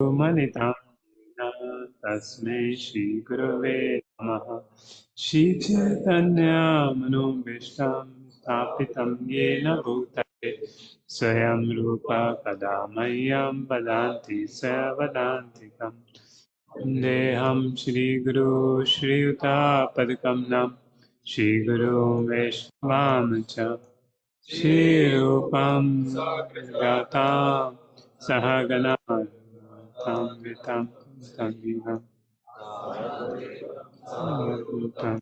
Manitam Tasmai Shri Gurave Namaha Shri Chaitanya Manobhishtam Thapitam Yena Bhutale Swayam Rupa Kadamayam Vadanti Savadantikam Deham Shri Guru Shri Yuta Padakam Nam Shri Guru Vaishnavam Cha Shri Rupam Gatam Sahagana Tam Vitam Tanvivam Tam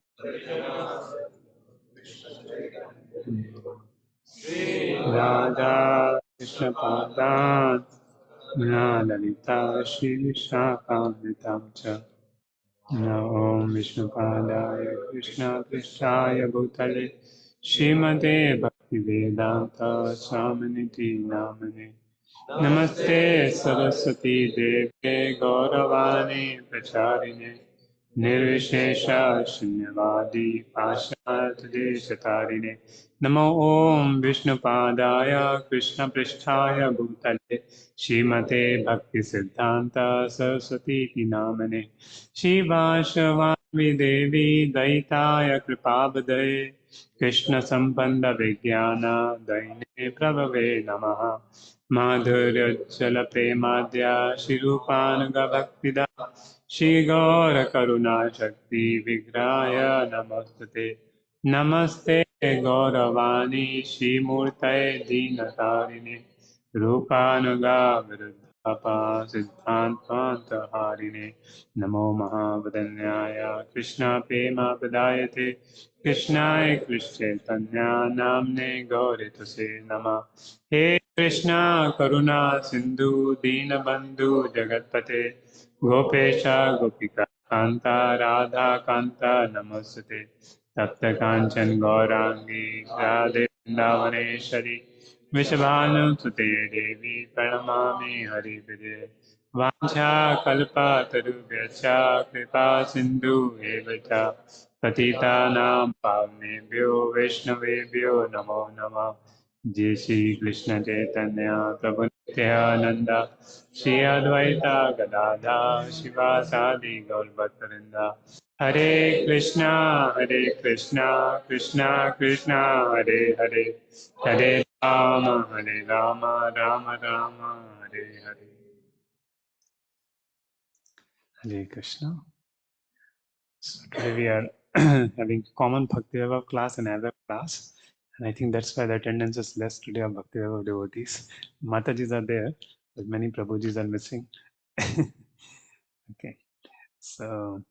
Radha Krishna Padan Lalita Shri Shakam Vitam Cha Om Vishnupadaya Krishna Prishthaya Bhutale Srimate Bhaktivedanta Swaminiti Namane Namaste Saraswati Deve Gauravani Pracharine Nirvishesha Shunyavadi Pashatarine Namo Om Vishnupadaya Krishna Pristhaya Bhutale Shrimate Bhakti Siddhanta Saraswati Namane Shivashavami Devi Daitaya Kripabhade Krishna Sampanda Vijnana Daine Prabhave Namaha Madhurya Premadya Shirupanuga Bhaktida Shri Gaura Karuna Shakti Vigraya Namaste Namaste Gauravani Shri Murtaye Dinatarine Rupanuga Viruddhapa Siddhantanta Harine Namo Mahavadanyaya Krishna Prema Pradayate Krishnaya Krishna Chaitanya Namne Gauritase Nama He Krishna Karuna Sindhu Dinabandhu Jagatpate Gopesha Gopika Kanta Radha Kanta Namaste Tapta Kanchan Gaurangi Radhe Vrindavaneshwari Vishabhanu Sute Devi Pranamami Hari Vide Vancha Kalpa Tarubhyacha Kripa Sindhu Evacha Patitanam Pavnebhyo Vaishnavebhyo Namo Namah Jai Shri Krishna Chaitanya Prabhu Nityananda Shri Advaita Gadadha Shivasadi Gaur Bhattarinda Hare Krishna Krishna Krishna Hare Hare Hare Rama Rama Rama Hare Hare Hare Krishna. So today we are having common Bhakti-Yoga class and other class. And I think that's why the attendance is less today of Bhakti-Yoga devotees. Matajis are there, but many Prabhujis are missing. Okay, so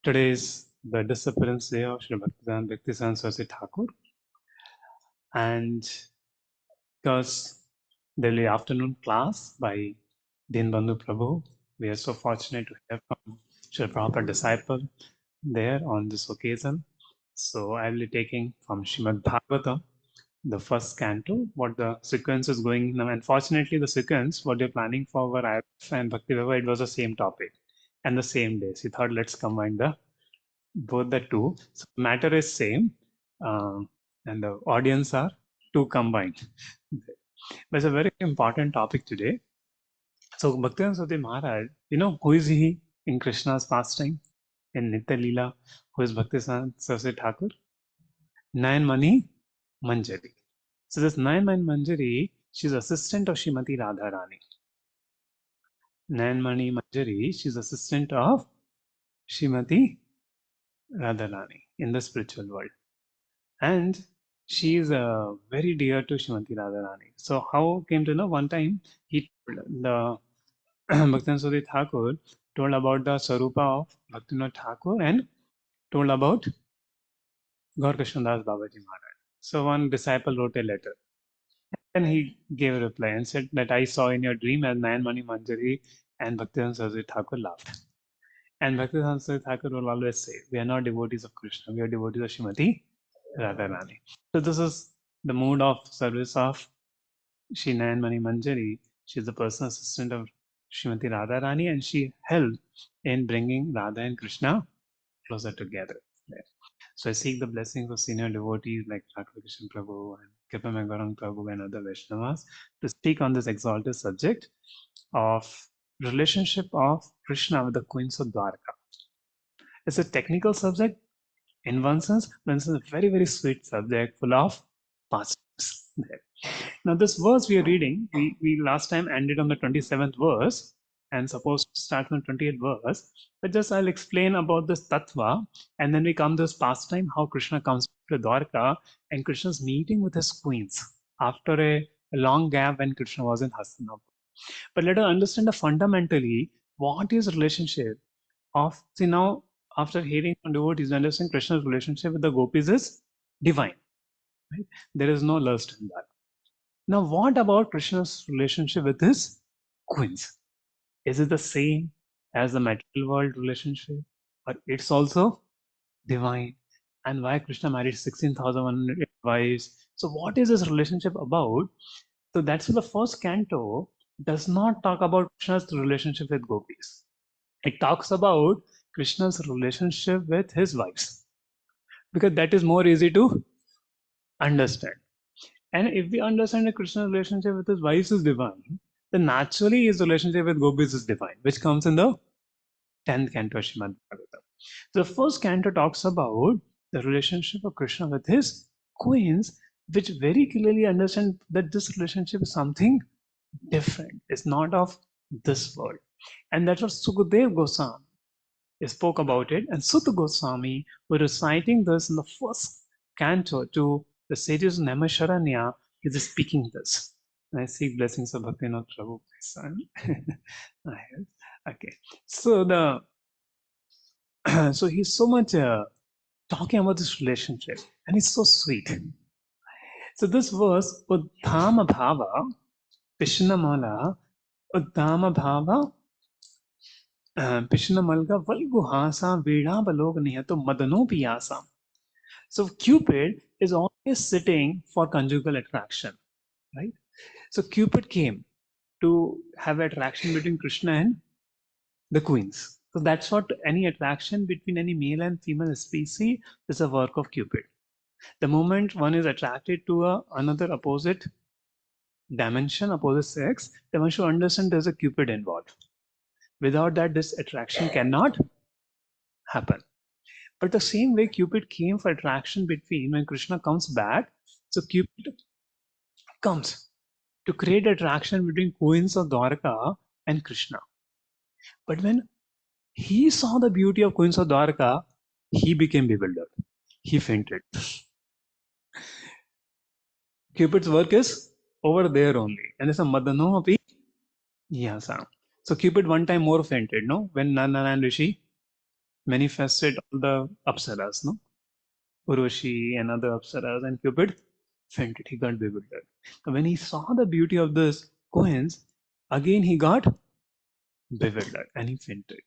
today is the disappearance day of Sri Bhaktivedanta Saraswati Thakur. And because daily afternoon class by Dinbandhu Prabhu, we are so fortunate to hear from Sri Prabhupada disciple there on this occasion. So I will be taking from Srimad Bhagavatam, the first canto, what the sequence is going now. Unfortunately, the sequence, what they're planning for our IYF and Bhakti Viva, it was the same topic and the same day. So we thought, let's combine both the two. So matter is same, and the audience are two combined. But it's a very important topic today. So Bhaktivedanta Saraswati Maharaj, you know, who is he in Krishna's pastime? In Nitya Leela, who is Bhaktivedanta Saraswati Thakur? Nayanmani Manjari. So this Nayanmani Manjari, she's assistant of Srimati Radharani. Nayanmani Manjari, she's assistant of Srimati Radharani in the spiritual world. And she is very dear to Srimati Radharani. So how came to know? One time he told the Bhaktivedanta Saraswati Thakur told about the Sarupa of Bhaktivinoda Thakur and told about Gaur Krishnadas Babaji Maharaj. So one disciple wrote a letter. And he gave a reply and said that I saw in your dream as Nayanmani Manjari and Bhaktivedanta Saraswati Thakur laughed. And Bhaktivedanta Saraswati Thakur will always say, we are not devotees of Krishna, we are devotees of Srimati Radharani. So this is the mood of service of Shri Nayanmani Manjari. She is the personal assistant of Srimati Radharani and she helped in bringing Radha and Krishna closer together. So I seek the blessings of senior devotees like VrajaKrishna Prabhu and Kripa Prabhu and other Vaishnavas to speak on this exalted subject of relationship of Krishna with the queens of Dwarka. It's a technical subject in one sense, but it's a very, very sweet subject full of pastimes there. Now, this verse we are reading, we last time ended on the 27th verse and supposed to start on the 28th verse. But just I'll explain about this tattva, and then we come to this pastime how Krishna comes to Dwarka and Krishna's meeting with his queens after a long gap when Krishna was in Hastinapur. But let us understand the fundamentally what is relationship of, see now after hearing from devotees, understand Krishna's relationship with the gopis is divine. Right? There is no lust in that. Now, what about Krishna's relationship with his queens? Is it the same as the material world relationship, or it's also divine? And why Krishna married 16,100 wives? So, what is this relationship about? So, that's why the first canto does not talk about Krishna's relationship with gopis. It talks about Krishna's relationship with his wives, because that is more easy to understand. And if we understand that Krishna's relationship with his wives is divine, then naturally his relationship with gopis is divine, which comes in the 10th canto of Srimad Bhagavatam. So the first canto talks about the relationship of Krishna with his queens, which very clearly understand that this relationship is something different. It's not of this world. And that's what Sukadev Goswami spoke about it. And Sutta Goswami were reciting this in the first canto to the sages of Naimisharanya. He is speaking this. And I seek blessings of Bhaktivinoda Prabhu, my son. Okay. So the so he's so much talking about this relationship, and it's so sweet. So this verse, Uddhama Bhava, Pishnamala, Uddhama Bhava, Pishnamalga, Valguhasa, Veda Balog Nihato Madano Piyasa. So Cupid is always sitting for conjugal attraction, right? So Cupid came to have attraction between Krishna and the queens. So that's what any attraction between any male and female species is a work of Cupid. The moment one is attracted to another opposite dimension, opposite sex, then one should understand there's a Cupid involved. Without that, this attraction cannot happen. But the same way Cupid came for attraction between when Krishna comes back, so Cupid comes to create attraction between queens of Dwarka and Krishna. But when he saw the beauty of queens of Dwarka, he became bewildered. He fainted. Cupid's work is over there only. And it's a Madano api Yasa. So Cupid one time more fainted, no? When Narayan Rishi manifested all the Apsaras, no? Urvashi and other Apsaras, and Cupid fainted. He got bewildered. So when he saw the beauty of this queens, again he got bewildered and he fainted.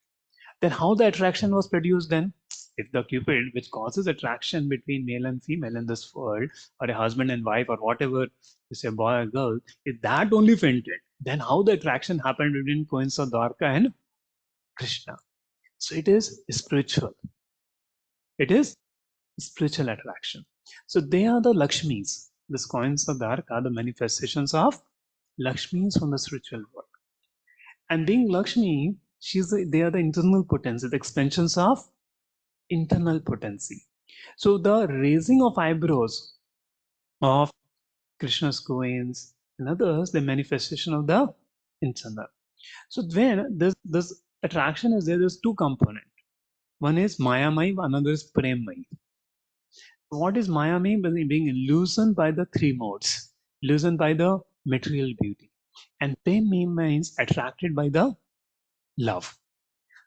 Then how the attraction was produced then? If the Cupid, which causes attraction between male and female in this world, or a husband and wife, or whatever, is a boy or girl, if that only fainted, then how the attraction happened between queens of Dwarka and Krishna? So it is spiritual. It is spiritual attraction. So they are the Lakshmis. These coins of Dwarka are the manifestations of Lakshmis from the spiritual world. And being Lakshmi, they are the internal potency, the expansions of internal potency. So the raising of eyebrows of Krishna's queens and others, the manifestation of the internal. So when this attraction is there, there's two components. One is Mayamai, another is Premmai. What is Mayamai? Being illusioned by the three modes, illusioned by the material beauty. And Premmai means attracted by the love.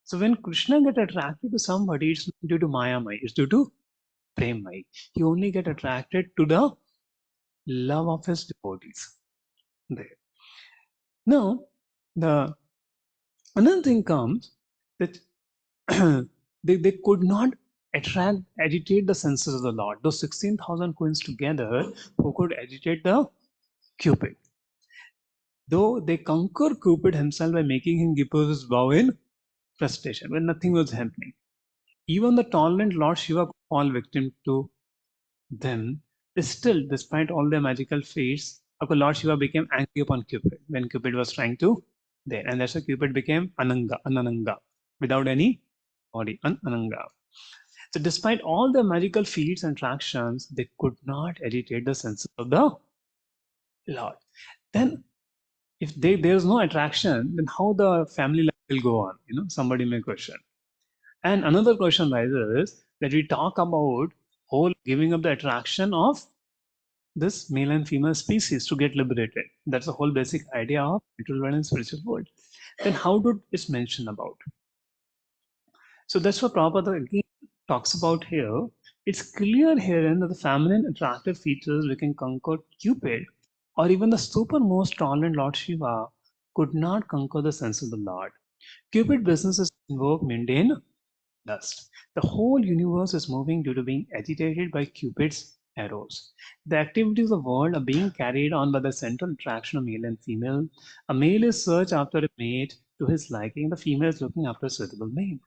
So when Krishna get attracted to somebody, it's not due to Mayamai, it's due to Premmai. He only get attracted to the love of his devotees. There. Now, the another thing comes that they could not agitate the senses of the Lord. Those 16,000 queens together who could agitate the Cupid. Though they conquer Cupid himself by making him give his vow in frustration when nothing was happening. Even the tolerant Lord Shiva could fall victim to them. Still, despite all their magical feats, Lord Shiva became angry upon Cupid when Cupid was trying to there. And that's why Cupid became Ananga, without any body, Ananga. So despite all the magical feats and attractions, they could not agitate the senses of the Lord. Then if there's no attraction, then how the family life will go on? Somebody may question. And another question rises that we talk about whole giving up the attraction of this male and female species to get liberated. That's the whole basic idea of material world and spiritual world. Then how did it mention about? So that's what Prabhupada again talks about here. It's clear herein that the feminine attractive features we can conquer Cupid, or even the supermost tolerant Lord Shiva could not conquer the sense of the Lord. Cupid business is to invoke, maintain lust. The whole universe is moving due to being agitated by Cupid's arrows. The activities of the world are being carried on by the central attraction of male and female. A male is search after a mate to his liking, the female is looking after a suitable mate.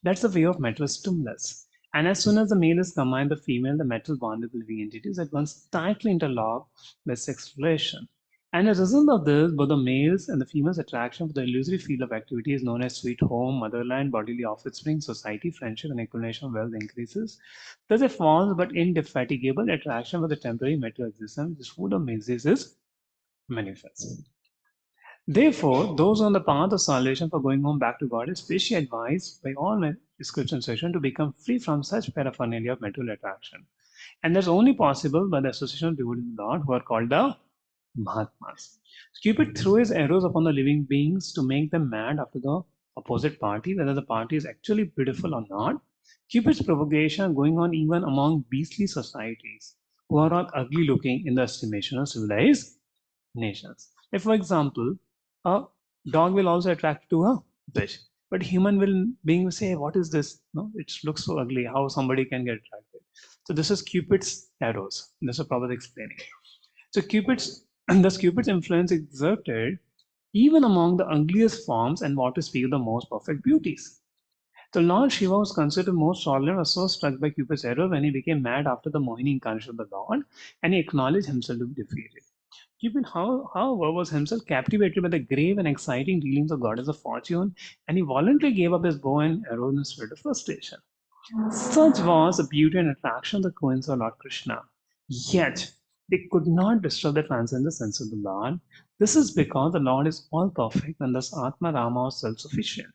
That's the way of metal stimulus. And as soon as the male is combined, the female, the metal bonded living entities at once tightly interlocked by sex relation. And as a result of this, both the male's and the female's attraction for the illusory field of activity is known as sweet home, motherland, bodily offspring, society, friendship, and accumulation of wealth increases. Thus, a false but indefatigable attraction for the temporary material existence, which is full of mazes, is manifest. Therefore, those on the path of salvation for going home back to God is specially advised by all my description section to become free from such paraphernalia of material attraction. And that's only possible by the association of devotees of God who are called the Mahatmas. Cupid threw his arrows upon the living beings to make them mad after the opposite party, whether the party is actually beautiful or not. Cupid's provocation going on even among beastly societies, who are all ugly looking in the estimation of civilized nations. If, for example, a dog will also attract to a fish, but human will being will say, "What is this? No, it looks so ugly. How somebody can get attracted?" So this is Cupid's arrows. This is Prabhupada explaining. So Cupid's thus Cupid's influence exerted even among the ugliest forms and what to speak of the most perfect beauties. The Lord Shiva was considered most tolerant, was so struck by Cupid's error when he became mad after the Mohini incarnation of the Lord, and he acknowledged himself to be defeated. Cupid, however, was himself captivated by the grave and exciting dealings of goddess of fortune, and he voluntarily gave up his bow and arrow in a spirit of frustration. Such was the beauty and attraction of the queens of Lord Krishna. Yet, they could not disturb the transcendent sense of the Lord. This is because the Lord is all perfect and thus Atma Rama was self sufficient.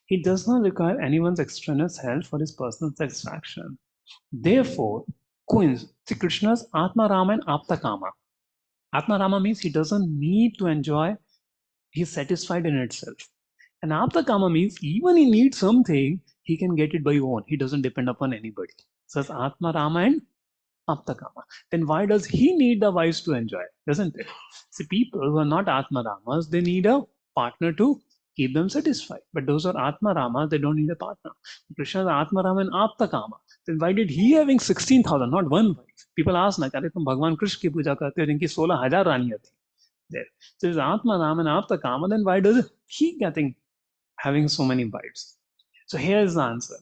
He does not require anyone's extraneous help for his personal satisfaction. Therefore, queens, see Krishna's Atma Rama and Apta Kama. Atma Rama means he doesn't need to enjoy, he's satisfied in itself. And Apta Kama means even he needs something, he can get it by own. He doesn't depend upon anybody. So it's Atma Rama and Apta Kama. Then why does he need the wives to enjoy? Doesn't it? See, people who are not Atma Ramas, they need a partner to keep them satisfied. But those who are Atma Ramas, they don't need a partner. Krishna is Atma Rama and Apta Kama. Then why did he having 16,000, not one wife? People ask, na, अरे तुम भगवान कृष्ण की पूजा करते हो जिनकी 16,000 रानियां थी. There. So if Atma Rama and Apta Kama, then why does he having so many wives? So here is the answer.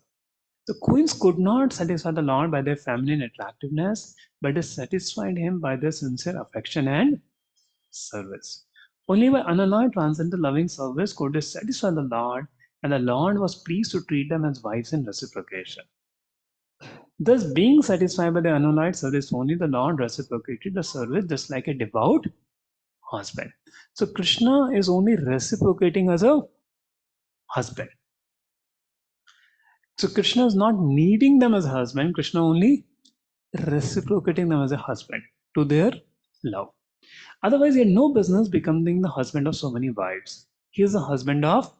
The queens could not satisfy the Lord by their feminine attractiveness, but they satisfied him by their sincere affection and service. Only by unalloyed transcendental loving service could they satisfy the Lord, and the Lord was pleased to treat them as wives in reciprocation. Thus, being satisfied by the unalloyed service only, the Lord reciprocated the service just like a devout husband. So Krishna is only reciprocating as a husband. So Krishna is not needing them as a husband, Krishna only reciprocating them as a husband to their love. Otherwise, he had no business becoming the husband of so many wives. He is the husband of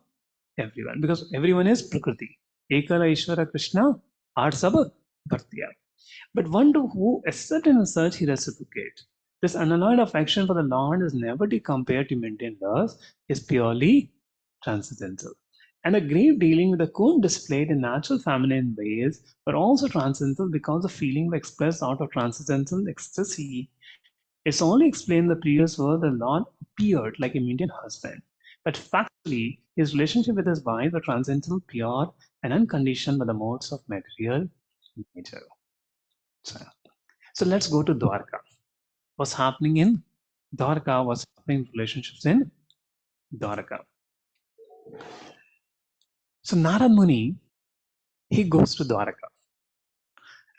everyone because everyone is Prakriti. Ekara Ishvara Krishna are sab kartiya. But one to who accept and such he reciprocates. This unalloyed affection for the Lord is never to compare to maintain lust, is purely transcendental. And the grave dealing with the queen displayed in natural feminine ways, but also transcendental because the feeling expressed out of transcendental ecstasy. It's only explained in the previous verse the Lord appeared like a Indian husband. But factually, his relationship with his wife was transcendental, pure, and unconditioned by the modes of material nature. So let's go to Dwarka. What's happening in Dwarka? What's happening in relationships in Dwarka? So Narad Muni, he goes to Dwaraka.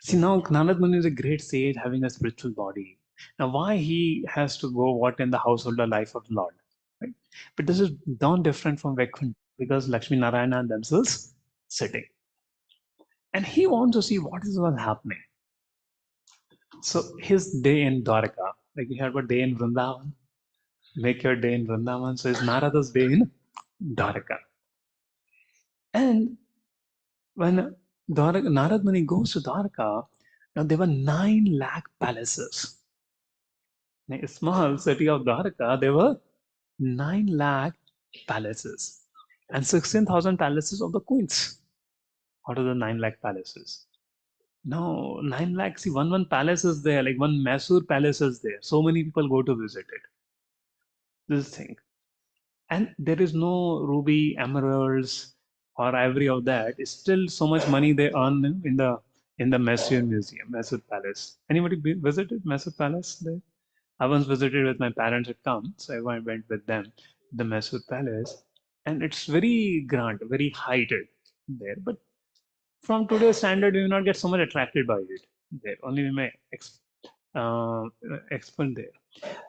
See, now Narad Muni is a great sage having a spiritual body. Now, why he has to go what in the household or life of Lord? Right? But this is not different from Vaikuntha because Lakshmi Narayana themselves sitting. And he wants to see what is what's happening. So his day in Dwaraka, like we had a day in Vrindavan, make your day in Vrindavan. So it's Narada's day in Dwaraka. And when Narad Muni goes to Dwaraka, now there were 9 lakh palaces. In a small city of Dwaraka, there were 9 lakh palaces and 16,000 palaces of the queens out of the 9 lakh palaces. Now, 9 lakh, see, one palace is there, like one Mysore palace is there. So many people go to visit it. This thing. And there is no ruby, emeralds, or ivory of that. It's still so much money they earn in the Mysore Museum, Mysore Palace. Anybody visited Mysore Palace there? I once visited with my parents had come, so I went with them, the Mysore Palace, and it's very grand, very heighted there. But from today's standard, we will not get so much attracted by it there. Only we may uh, expert there.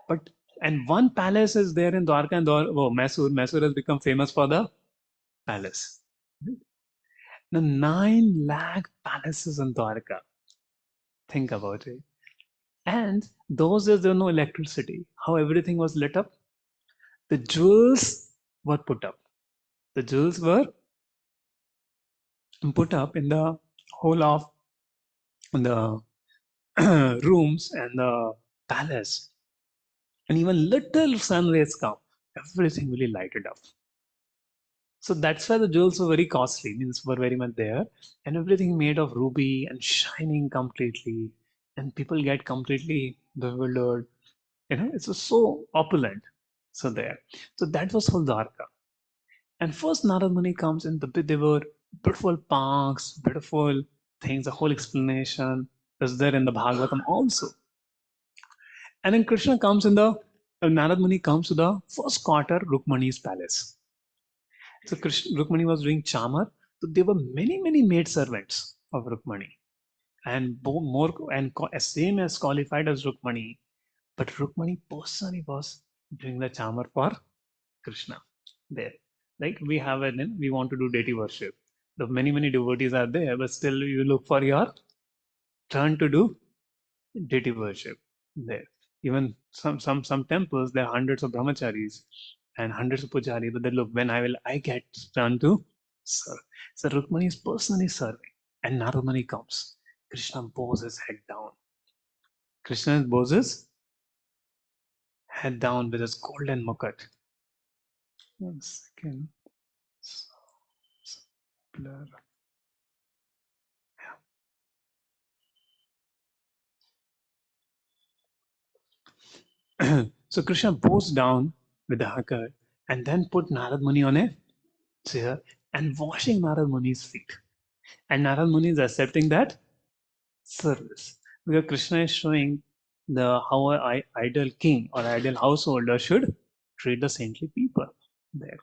But and one palace is there in Dwarka and Mysore. Mysore has become famous for the palace. Now 9 lakh palaces in Dwarka. Think about it. And those days there was no electricity. How everything was lit up? The jewels were put up. The jewels were put up in the whole of the rooms and the palace. And even little sun rays come, everything really lighted up. So that's why the jewels were very costly, means were very much there, and everything made of ruby and shining completely, and people get completely bewildered. You know, it's just so opulent. So there, so that was whole Dwarka. And first Narad Muni comes in, there were beautiful parks, beautiful things. The whole explanation is there in the Bhagavatam also. And then Krishna comes in Narad Muni comes to the first quarter Rukmani's palace. So Rukmani was doing chamar. So there were many maid servants of Rukmani, and more and same as qualified as Rukmani. But Rukmani personally was doing the chamar for Krishna there. Like we have we want to do deity worship. The many devotees are there, but still you look for your turn to do deity worship there. Even some temples, there are hundreds of brahmacharis and hundreds of pujaris, but they look when I get turn to serve. So Rukmani is personally serving, and Narumani comes. Krishna bows his head down. Krishna bows his head down with his golden mukut. 1 second. Blur. So Krishna bows down with the hakar and then put Narad Muni on a chair and washing Narad Muni's feet. And Narad Muni is accepting that service. Because Krishna is showing the how an ideal king or ideal householder should treat the saintly people there.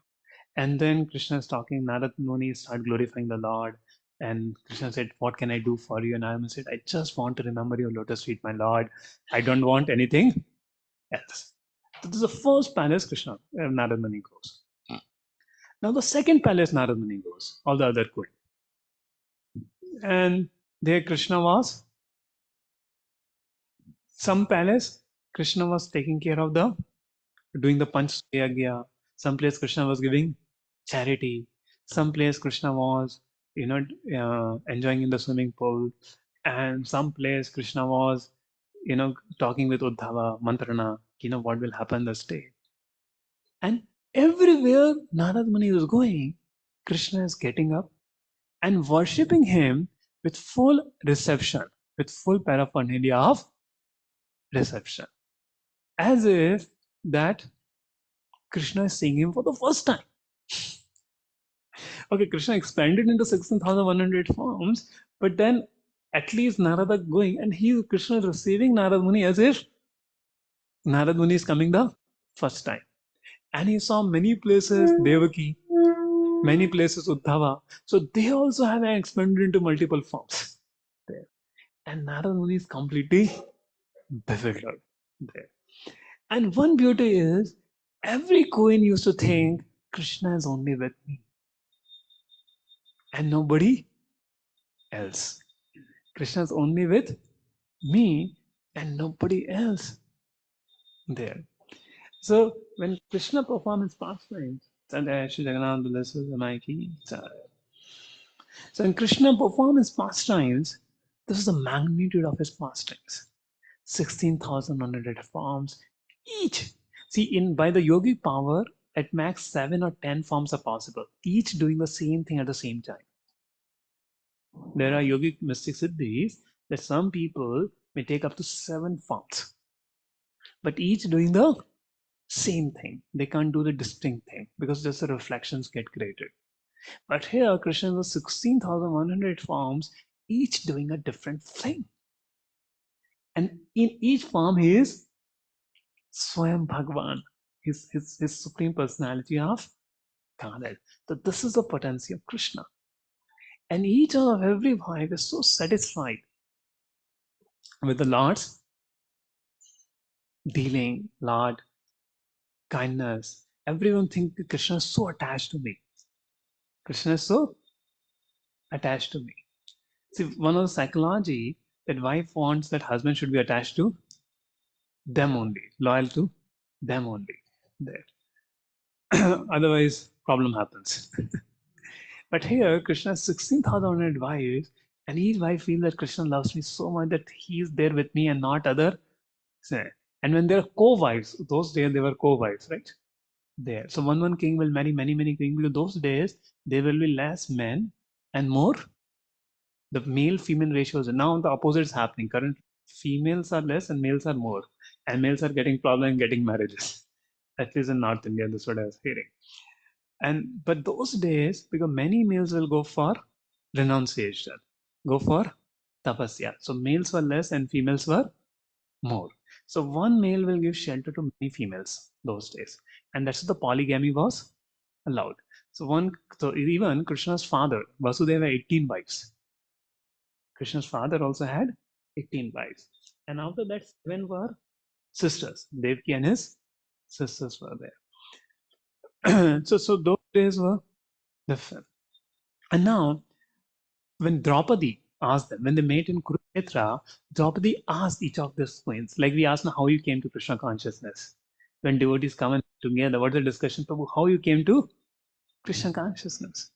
And then Krishna is talking, Narad Muni start glorifying the Lord. And Krishna said, what can I do for you? And Narad said, I just want to remember your lotus feet, my Lord. I don't want anything else. So this is the first palace Krishna, Narad Muni goes. Now the second palace Narad Muni goes, all the other queen. And there Krishna was, some palace, Krishna was taking care of doing the Panch Yagya. Some place Krishna was giving charity. Some place Krishna was, enjoying in the swimming pool. And some place Krishna was, talking with Uddhava, Mantrana, what will happen this day. And everywhere Narad Muni was going, Krishna is getting up and worshipping him with full reception, with full paraphernalia of reception. As if that Krishna is seeing him for the first time. Okay, Krishna expanded into 16,100 forms, but then at least Narada going and Krishna is receiving Narad Muni as if Narad Muni is coming the first time. And he saw many places, Devaki. Many places Uddhava. So they also have expanded into multiple forms there. And Narada Muni is completely bewildered there. And one beauty is every queen used to think Krishna is only with me and nobody else. Krishna is only with me and nobody else there. So when Krishna performed his pastimes, so when Krishna performed his pastimes, this is the magnitude of his pastimes. 16,100 forms each. See, in by the yogic power, at max 7 or 10 forms are possible, each doing the same thing at the same time. There are yogic mystic siddhis that some people may take up to 7 forms, but each doing the same thing. They can't do the distinct thing because just the reflections get created. But here, Krishna has 16,100 forms, each doing a different thing. And in each form, he is Swayam Bhagwan, his supreme personality of Godhead. So this is the potency of Krishna. And each of every wife is so satisfied with the Lord's dealing, Lord, kindness. Everyone thinks Krishna is so attached to me. Krishna is so attached to me. See, one of the psychology that wife wants that husband should be attached to them only, loyal to them only. There. Otherwise, problem happens. But here, Krishna has 16,000 wives, and each wife feels that Krishna loves me so much that he is there with me and not other. And when they're co-wives, those days they were co-wives, right? There. So one king will marry many kings because those days there will be less men and more the male female ratios. Now the opposite is happening. Current females are less and males are more, and males are getting problem getting marriages. At least in North India, that's what I was hearing. And but those days, because many males will go for renunciation, go for tapasya. So males were less and females were more. So one male will give shelter to many females those days, and that's the polygamy was allowed. So even Krishna's father Vasudeva had 18 wives. Krishna's father also had 18 wives, and after that 7 were sisters. Devki and his sisters were there. So those days were different. And now, when Draupadi asked them, when they met in Kurukshetra, Draupadi asked each of these queens, like we asked now how you came to Krishna consciousness. When devotees come in together, what's the discussion, Prabhu? How you came to Krishna consciousness?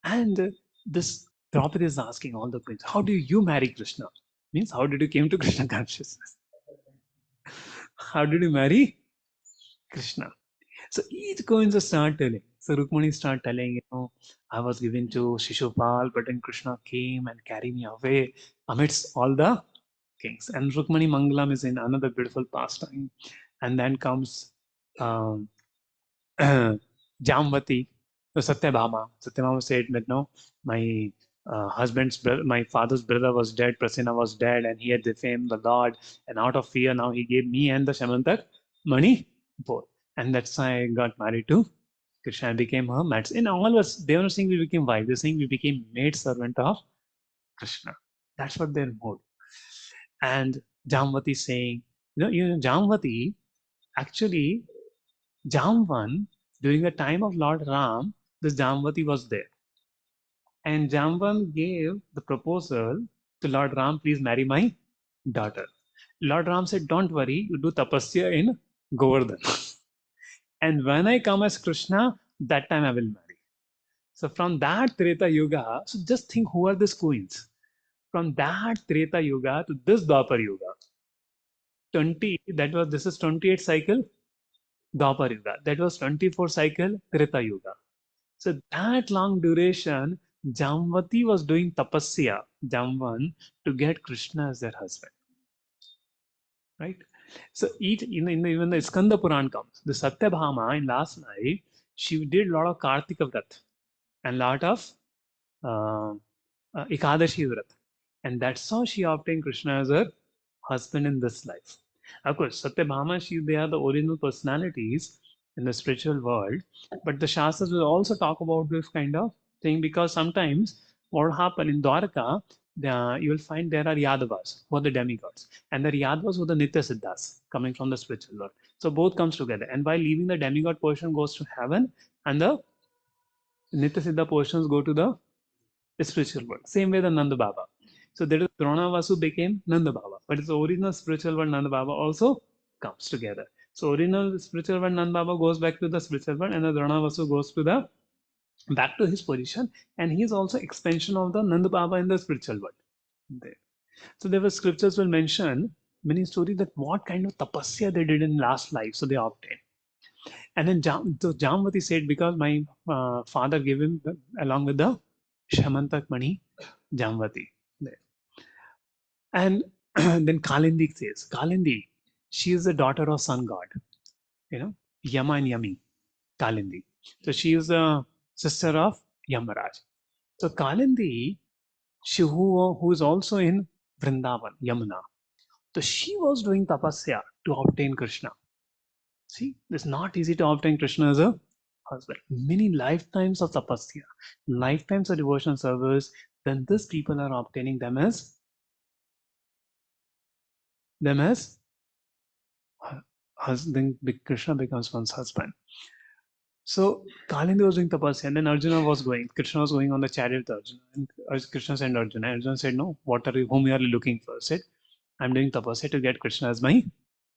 And this Draupadi is asking all the queens, how do you marry Krishna? Means, how did you came to Krishna consciousness? How did you marry Krishna? So each queen start telling. So Rukmani start telling, I was given to Shishupal, but then Krishna came and carried me away amidst all the kings. And Rukmani Mangalam is in another beautiful pastime. And then comes um, Jamvati, Satyabhama. Satyabhama said that no, my husband's brother, my father's brother was dead, Prasena was dead, and he had defamed the Lord. And out of fear, now he gave me and the Shamantak money both. And that's why I got married to Krishna and became her maid. In all of us, they were not saying we became wife, they're saying we became maid servant of Krishna. That's what their mode. And Jamvati saying, Jamvati, actually, Jamvan, during the time of Lord Ram, this Jamvati was there. And Jamvan gave the proposal to Lord Ram, please marry my daughter. Lord Ram said, don't worry, you do tapasya in Govardhan. And when I come as Krishna, that time I will marry. So from that Treta Yuga, so just think who are these queens? From that Treta Yuga to this Dwapar Yuga, 20, this is 28 cycle, Dwapar Yuga. That was 24 cycle, Treta Yuga. So that long duration, Jamvati was doing tapasya, Jamvan, to get Krishna as their husband. Right? So even the Skanda Puran comes, the Satyabhama in last life, she did a lot of Kartika Vrat and lot of uh, Ekadashi Vrat. And that's how she obtained Krishna as her husband in this life. Of course, Satyabhama, they are the original personalities, in the spiritual world. But the Shastras will also talk about this kind of thing, because sometimes what will happen in Dwarka, you will find there are Yadavas who are the demigods, and the Yadavas who are the Nitya Siddhas coming from the spiritual world. So both comes together, and by leaving the demigod portion goes to heaven, and the Nitya Siddha portions go to the spiritual world. Same way the Nanda Baba. So there is Drona Vasu became Nanda Baba, but its original spiritual world Nanda Baba also comes together. So original spiritual world Nanda Baba goes back to the spiritual world, and the Drona Vasu goes to the back to his position, and he is also expansion of the Nanda Baba in the spiritual world. There. So there were scriptures will mention many stories that what kind of tapasya they did in last life, so they obtained. And then Jamvati said, because my father gave him along with the Shamantak Mani Jamvati. And then Kalindi says, Kalindi, she is the daughter of sun god, Yama and Yami, Kalindi. So she is the sister of Yamaraj. So Kalindi, who is also in Vrindavan, Yamuna. So she was doing tapasya to obtain Krishna. See, it's not easy to obtain Krishna as a husband. Many lifetimes of tapasya, lifetimes of devotional service, then these people are obtaining them as husband. Krishna becomes one's husband. So Kalindi was doing tapasya, and then Arjuna was going. Krishna was going on the chariot with Arjuna, and Krishna said Arjuna. Arjuna said, "No, whom you are looking for?" Said, "I'm doing tapasya to get Krishna as my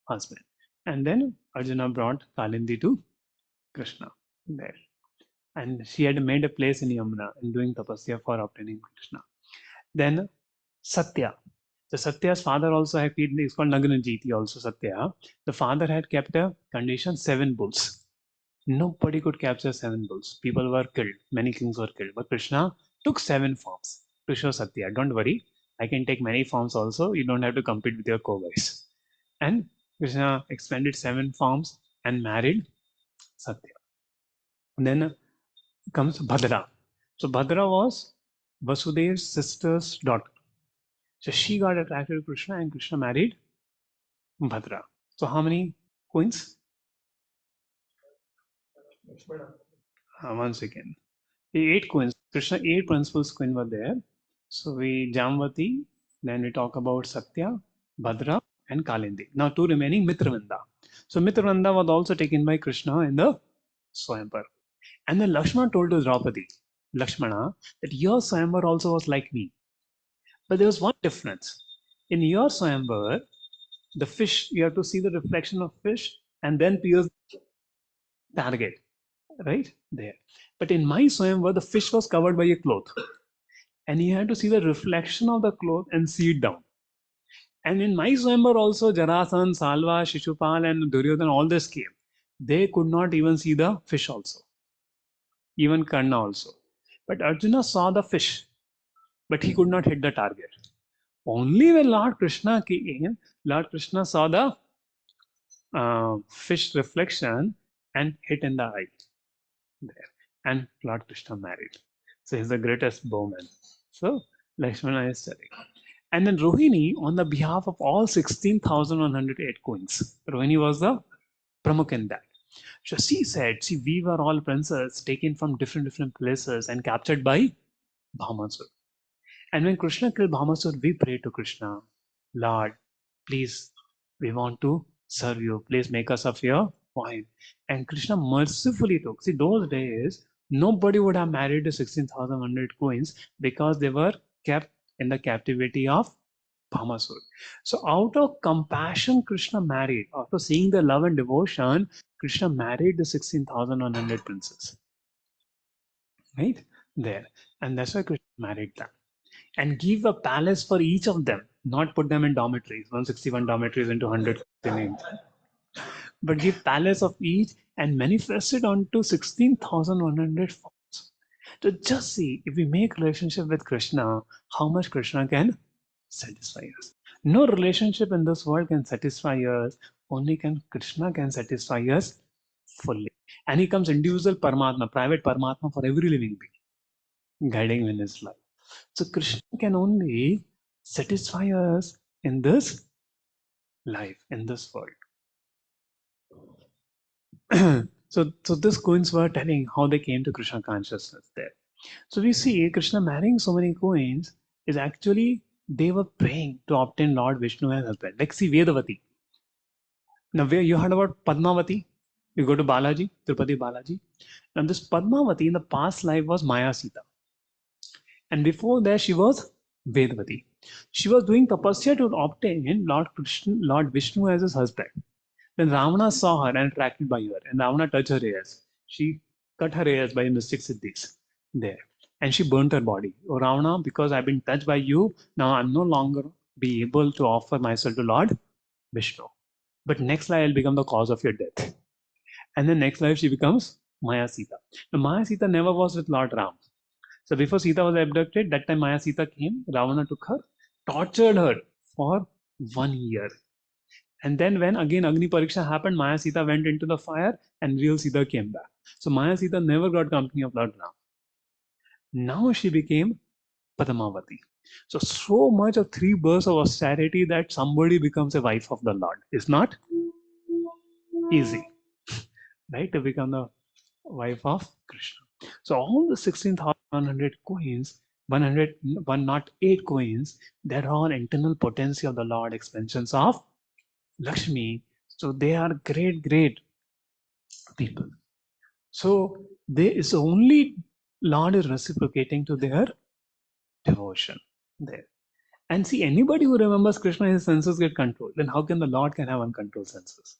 husband." And then Arjuna brought Kalindi to Krishna there. And she had made a place in Yamuna and doing tapasya for obtaining Krishna. Then Satya. So Satya's father also had, it's called Naganajiti also Satya. The father had kept a condition 7 bulls. Nobody could capture 7 bulls. People were killed. Many kings were killed. But Krishna took 7 forms to show Satya. Don't worry, I can take many forms also. You don't have to compete with your co-guys. And Krishna expanded 7 forms and married Satya. And then comes Bhadra. So Bhadra was Vasudev's sister's daughter. So she got attracted to Krishna, and Krishna married Bhadra. So how many queens? 1 second. 8 queens. Krishna, 8 principal queens were there. So we Jamvati, then we talk about Satya, Bhadra, and Kalindi. Now 2 remaining Mitravrinda. So Mitravrinda was also taken by Krishna in the Swayamvar. And then Lakshmana told to Draupadi, Lakshmana, that your Swayamvar also was like me. But there was one difference. In your Swayamvar, the fish, you have to see the reflection of fish and then pierce the target, right? There. But in my Swayamvar, the fish was covered by a cloth. And you had to see the reflection of the cloth and see it down. And in my Swayamvar also, Jarasan, Salva, Shishupal, and Duryodhana, all this came. They could not even see the fish also. Even Karna also. But Arjuna saw the fish, but he could not hit the target. Only when Lord Krishna came, Lord Krishna saw the fish reflection and hit in the eye there. And Lord Krishna married. So he's the greatest bowman. So Lakshmana is telling. And then Rohini, on the behalf of all 16,108 queens, Rohini was the pramukh in that. So she said, see, we were all princes taken from different places and captured by Bhamasur. And when Krishna killed Bhamasur, we prayed to Krishna, Lord, please, we want to serve you. Please make us of your wine. And Krishna mercifully took. See, those days, nobody would have married the 16,100 queens because they were kept in the captivity of Bhamasur. So, out of compassion, Krishna married. After seeing the love and devotion, Krishna married the 16,100 princes. Right? There. And that's why Krishna married them. And give a palace for each of them, not put them in dormitories, 161 dormitories into 100, but give palace of each and manifest it onto 16,100 forms. So just see, if we make relationship with Krishna, how much Krishna can satisfy us. No relationship in this world can satisfy us, only Krishna can satisfy us fully. And he comes individual Paramatma, private Paramatma for every living being, guiding him in his life. So Krishna can only satisfy us in this life, in this world. So these queens were telling how they came to Krishna consciousness there. So we see Krishna marrying so many queens is actually they were praying to obtain Lord Vishnu as husband. Like see Vedavati. Now where you heard about Padmavati, you go to Balaji, Tirupati Balaji. Now this Padmavati in the past life was Maya Sita. And before that she was Vedavati. She was doing tapasya to obtain Lord Krishna, Lord Vishnu as his husband. Then Ravana saw her and attracted by her, and Ravana touched her ears. She cut her ears by mystic siddhis there, and she burnt her body. Oh Ravana, because I've been touched by you, now I'm no longer be able to offer myself to Lord Vishnu. But next life I'll become the cause of your death. And then next life she becomes Maya Sita. Now Maya Sita never was with Lord Ram. So before Sita was abducted, that time Maya Sita came, Ravana took her, tortured her for 1 year. And then when again Agni Pariksha happened, Maya Sita went into the fire and real Sita came back. So Maya Sita never got company of Lord Ram. Now she became Padmavati. So much of 3 births of austerity that somebody becomes a wife of the Lord. It's not easy, right? To become the wife of Krishna. So all the 16,100 coins, 100, 108 coins, they're all internal potency of the Lord, expansions of Lakshmi. So they are great, great people. So they is only Lord is reciprocating to their devotion there. And see, anybody who remembers Krishna, his senses get controlled. Then how can the Lord can have uncontrolled senses?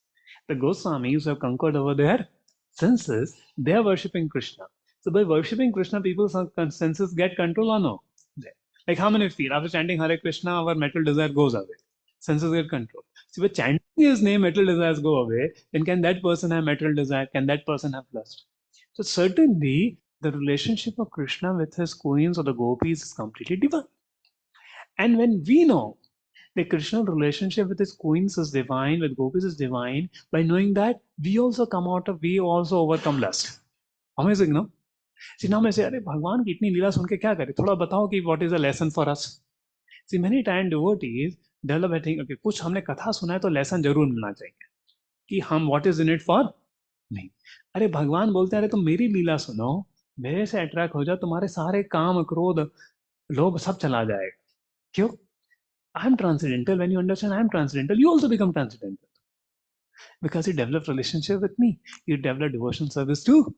The Goswamis who have conquered over their senses, they are worshipping Krishna. So by worshipping Krishna, people's senses get control or no? There. Like how many feel after chanting Hare Krishna, our material desire goes away. Senses get control. See, by chanting his name, material desires go away. Then can that person have material desire? Can that person have lust? So certainly, the relationship of Krishna with his queens or the gopis is completely divine. And when we know the Krishna relationship with his queens is divine, with gopis is divine, by knowing that we also overcome lust. Amazing, no? See, now I say, अरे भगवान की इतनी लीला सुन के क्या करें? थोड़ा बताओ कि what is a lesson for us? See, many times devotees develop a thing, okay, कुछ हमने कथा सुना है तो lesson जरूर मिलना चाहिए कि हम what is in it for? नहीं. अरे भगवान बोलते हैं अरे तुम मेरी लीला सुनो, मेरे से अट्रैक्ट हो जाओ, तुम्हारे सारे काम, क्रोध, लोभ सब चला जाएगा. क्यों? I'm transcendental. When you understand I'm transcendental, you also become transcendental. Because you develop relationship with me. You develop devotion service to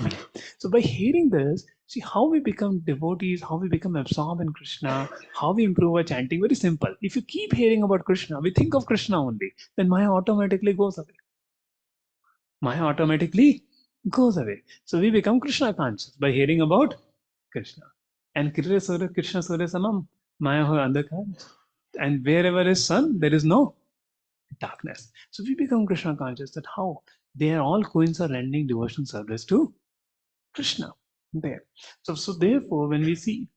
me. So by hearing this, see how we become devotees, how we become absorbed in Krishna, how we improve our chanting. Very simple. If you keep hearing about Krishna, we think of Krishna only, then Maya automatically goes away. Maya automatically goes away. So we become Krishna conscious by hearing about Krishna. And Krishna Surya Samam, Maya ho andhakar. And wherever is sun, there is no darkness. So we become Krishna conscious that how they are all coins are rendering devotion service to Krishna. There. So therefore, when we see,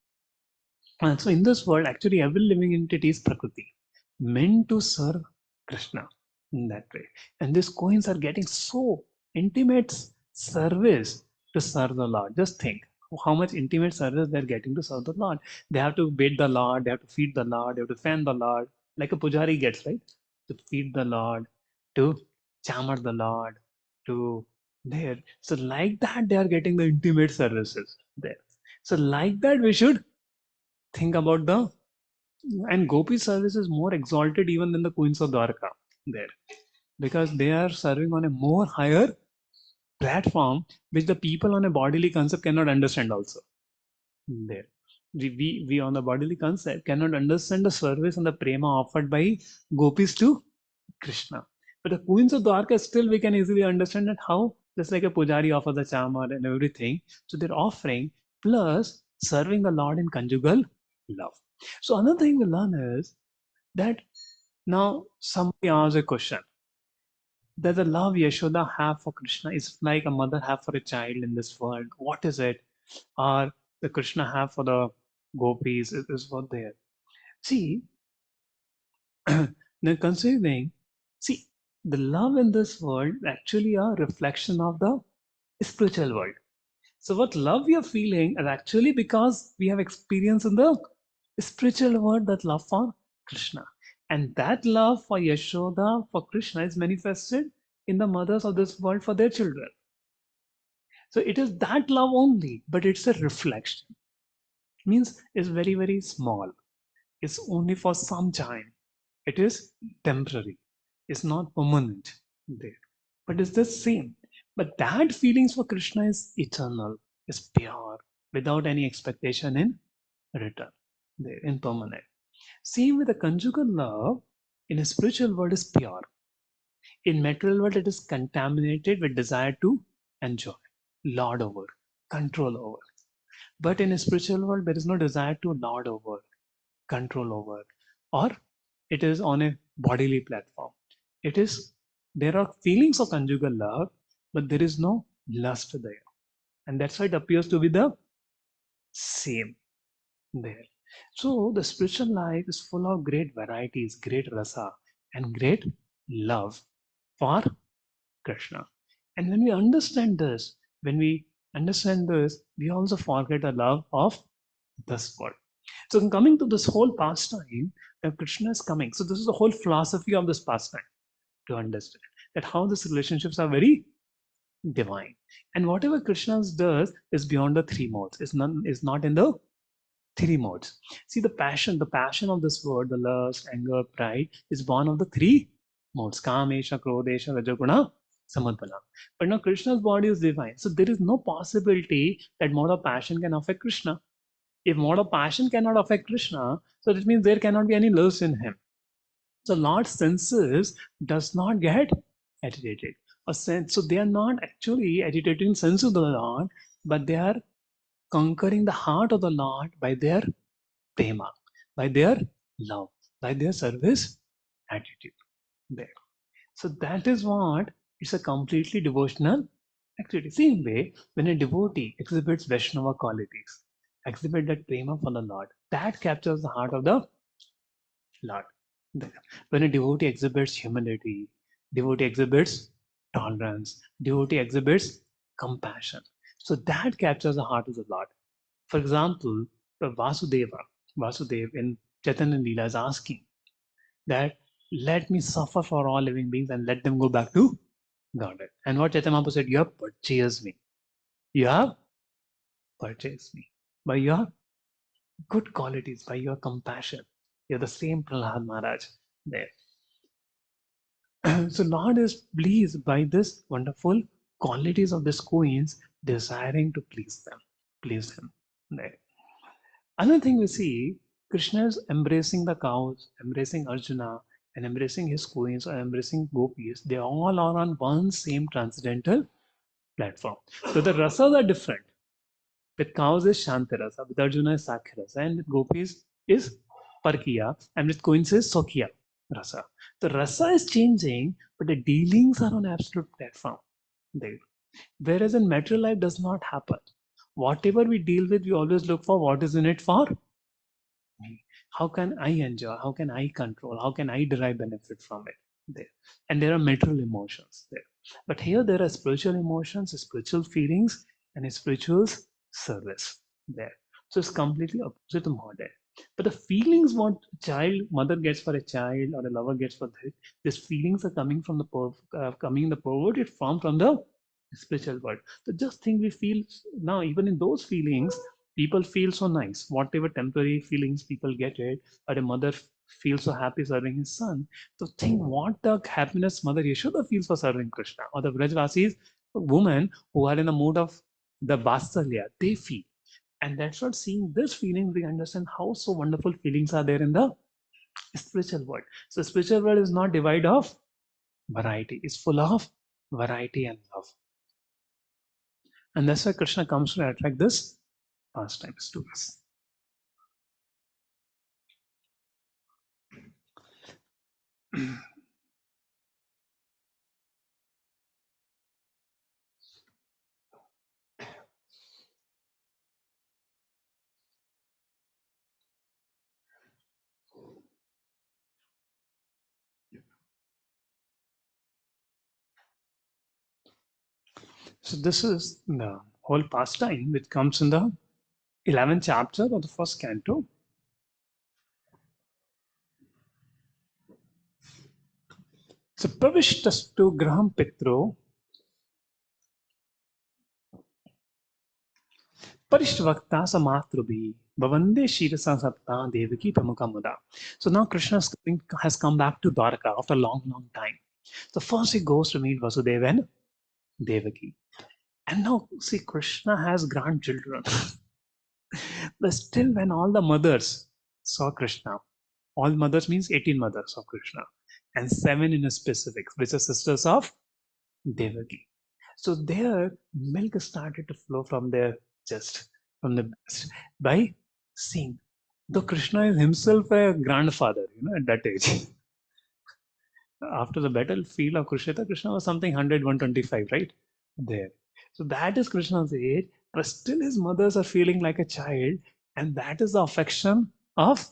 so in this world, actually every living entity is Prakriti, meant to serve Krishna in that way. And these coins are getting so intimate service to serve the Lord. Just think how much intimate service they're getting to serve the Lord. They have to bathe the Lord, they have to feed the Lord, they have to fan the Lord, like a pujari gets, right? To feed the Lord, to chamar the Lord, to there. So like that, they are getting the intimate services there. So like that, we should think about the and Gopi service is more exalted even than the Queens of Dwarka there because they are serving on a more higher platform which the people on a bodily concept cannot understand also there. We on the bodily concept cannot understand the service and the prema offered by gopis to Krishna. But the Queens of Dwarka still we can easily understand that how just like a pujari offers the chamar and everything. So they're offering plus serving the Lord in conjugal love. So another thing we learn is that now somebody asks a question that the love Yashoda have for Krishna is like a mother have for a child in this world. What is it? Or the Krishna have for the gopis is what they are. See, now considering, see, the love in this world actually a reflection of the spiritual world. So what love we are feeling is actually because we have experience in the spiritual world that love for Krishna. And that love for Yashoda, for Krishna is manifested in the mothers of this world for their children. So it is that love only, but it's a reflection. Means it's very, very small. It's only for some time. It is temporary. It's not permanent there. But it's the same. But that feelings for Krishna is eternal, is pure, without any expectation in return. There, impermanent. Same with the conjugal love in a spiritual world is pure. In material world, it is contaminated with desire to enjoy, lord over, control over. But in a spiritual world, there is no desire to lord over, control over, or it is on a bodily platform. It is there are feelings of conjugal love, but there is no lust there. And that's why it appears to be the same there. So the spiritual life is full of great varieties, great rasa, and great love for Krishna. And when we understand this, we also forget the love of this world. So in coming to this whole pastime, that Krishna is coming. So this is the whole philosophy of this pastime to understand that how these relationships are very divine. And whatever Krishna does is beyond the three modes. Is not in the three modes. See the passion of this world, the lust, anger, pride, is born of the three modes: Kamesha, Krodesha, Rajaguna, Samadpana. But now Krishna's body is divine. So there is no possibility that mode of passion can affect Krishna. If mode of passion cannot affect Krishna, so that means there cannot be any lust in him. So Lord's senses does not get agitated. So they are not actually agitating sense of the Lord, but they are conquering the heart of the Lord by their prema, by their love, by their service attitude. There. So that is what it's a completely devotional activity. Same way, when a devotee exhibits Vaishnava qualities, exhibit that prema for the Lord, that captures the heart of the Lord. There. When a devotee exhibits humility, devotee exhibits tolerance, devotee exhibits compassion. So that captures the heart of the Lord. For example, Vasudev in Chaitanya Leela is asking that let me suffer for all living beings and let them go back to Godhead. And what Chaitanya Mahaprabhu said, you have purchased me. You have purchased me by your good qualities, by your compassion. You're the same Prahlad Maharaj there. So Lord is pleased by this wonderful qualities of these queens, desiring to please him. There. Another thing we see, Krishna is embracing the cows, embracing Arjuna, and embracing his queens or embracing gopis. They all are on one same transcendental platform. So the rasas are different. With cows is Shantarasa, with Arjuna is Sakhyarasa, and with gopis is Parkiya, and with queens is Sokya rasa. The rasa is changing, but the dealings are on absolute platform there. Whereas in material life does not happen. Whatever we deal with, we always look for what is in it for me. How can I enjoy? How can I control? How can I derive benefit from it? There. And there are material emotions there. But here there are spiritual emotions, spiritual feelings, and a spiritual service there. So it's completely opposite to modern. But the feelings what mother gets for a child or a lover gets for these feelings are coming from the perverted form from the spiritual world. So just think we feel now, even in those feelings, people feel so nice. Whatever temporary feelings people get it, or a mother feels so happy serving his son. So think what the happiness Mother Yashoda feels for serving Krishna, or the Vrajvasis, women who are in the mood of the Vatsalya, they feel. And that's what seeing this feeling, we understand how so wonderful feelings are there in the spiritual world. So spiritual world is not devoid of variety, it's full of variety and love. And that's why Krishna comes to attract this pastimes to us. So this is the whole pastime which comes in the 11th chapter of the first canto. So pravishtastu graham pitro Parishtvakta Samatrubi, Bhavande Shirasa Sapta Devaki Pramukamuda. So now Krishna has come back to Dwarka after a long, long time. So first he goes to meet Vasudeva and Devaki. And now see Krishna has grandchildren. But still when all the mothers saw Krishna, all mothers means 18 mothers of Krishna, and 7 in a specific, which are sisters of Devaki. So their milk started to flow from their chest, from the breast, by seeing. Though Krishna is himself a grandfather, at that age. After the battlefield of Kurukshetra, Krishna was something 100, 125, right? There. So that is Krishna's age, but still his mothers are feeling like a child, and that is the affection of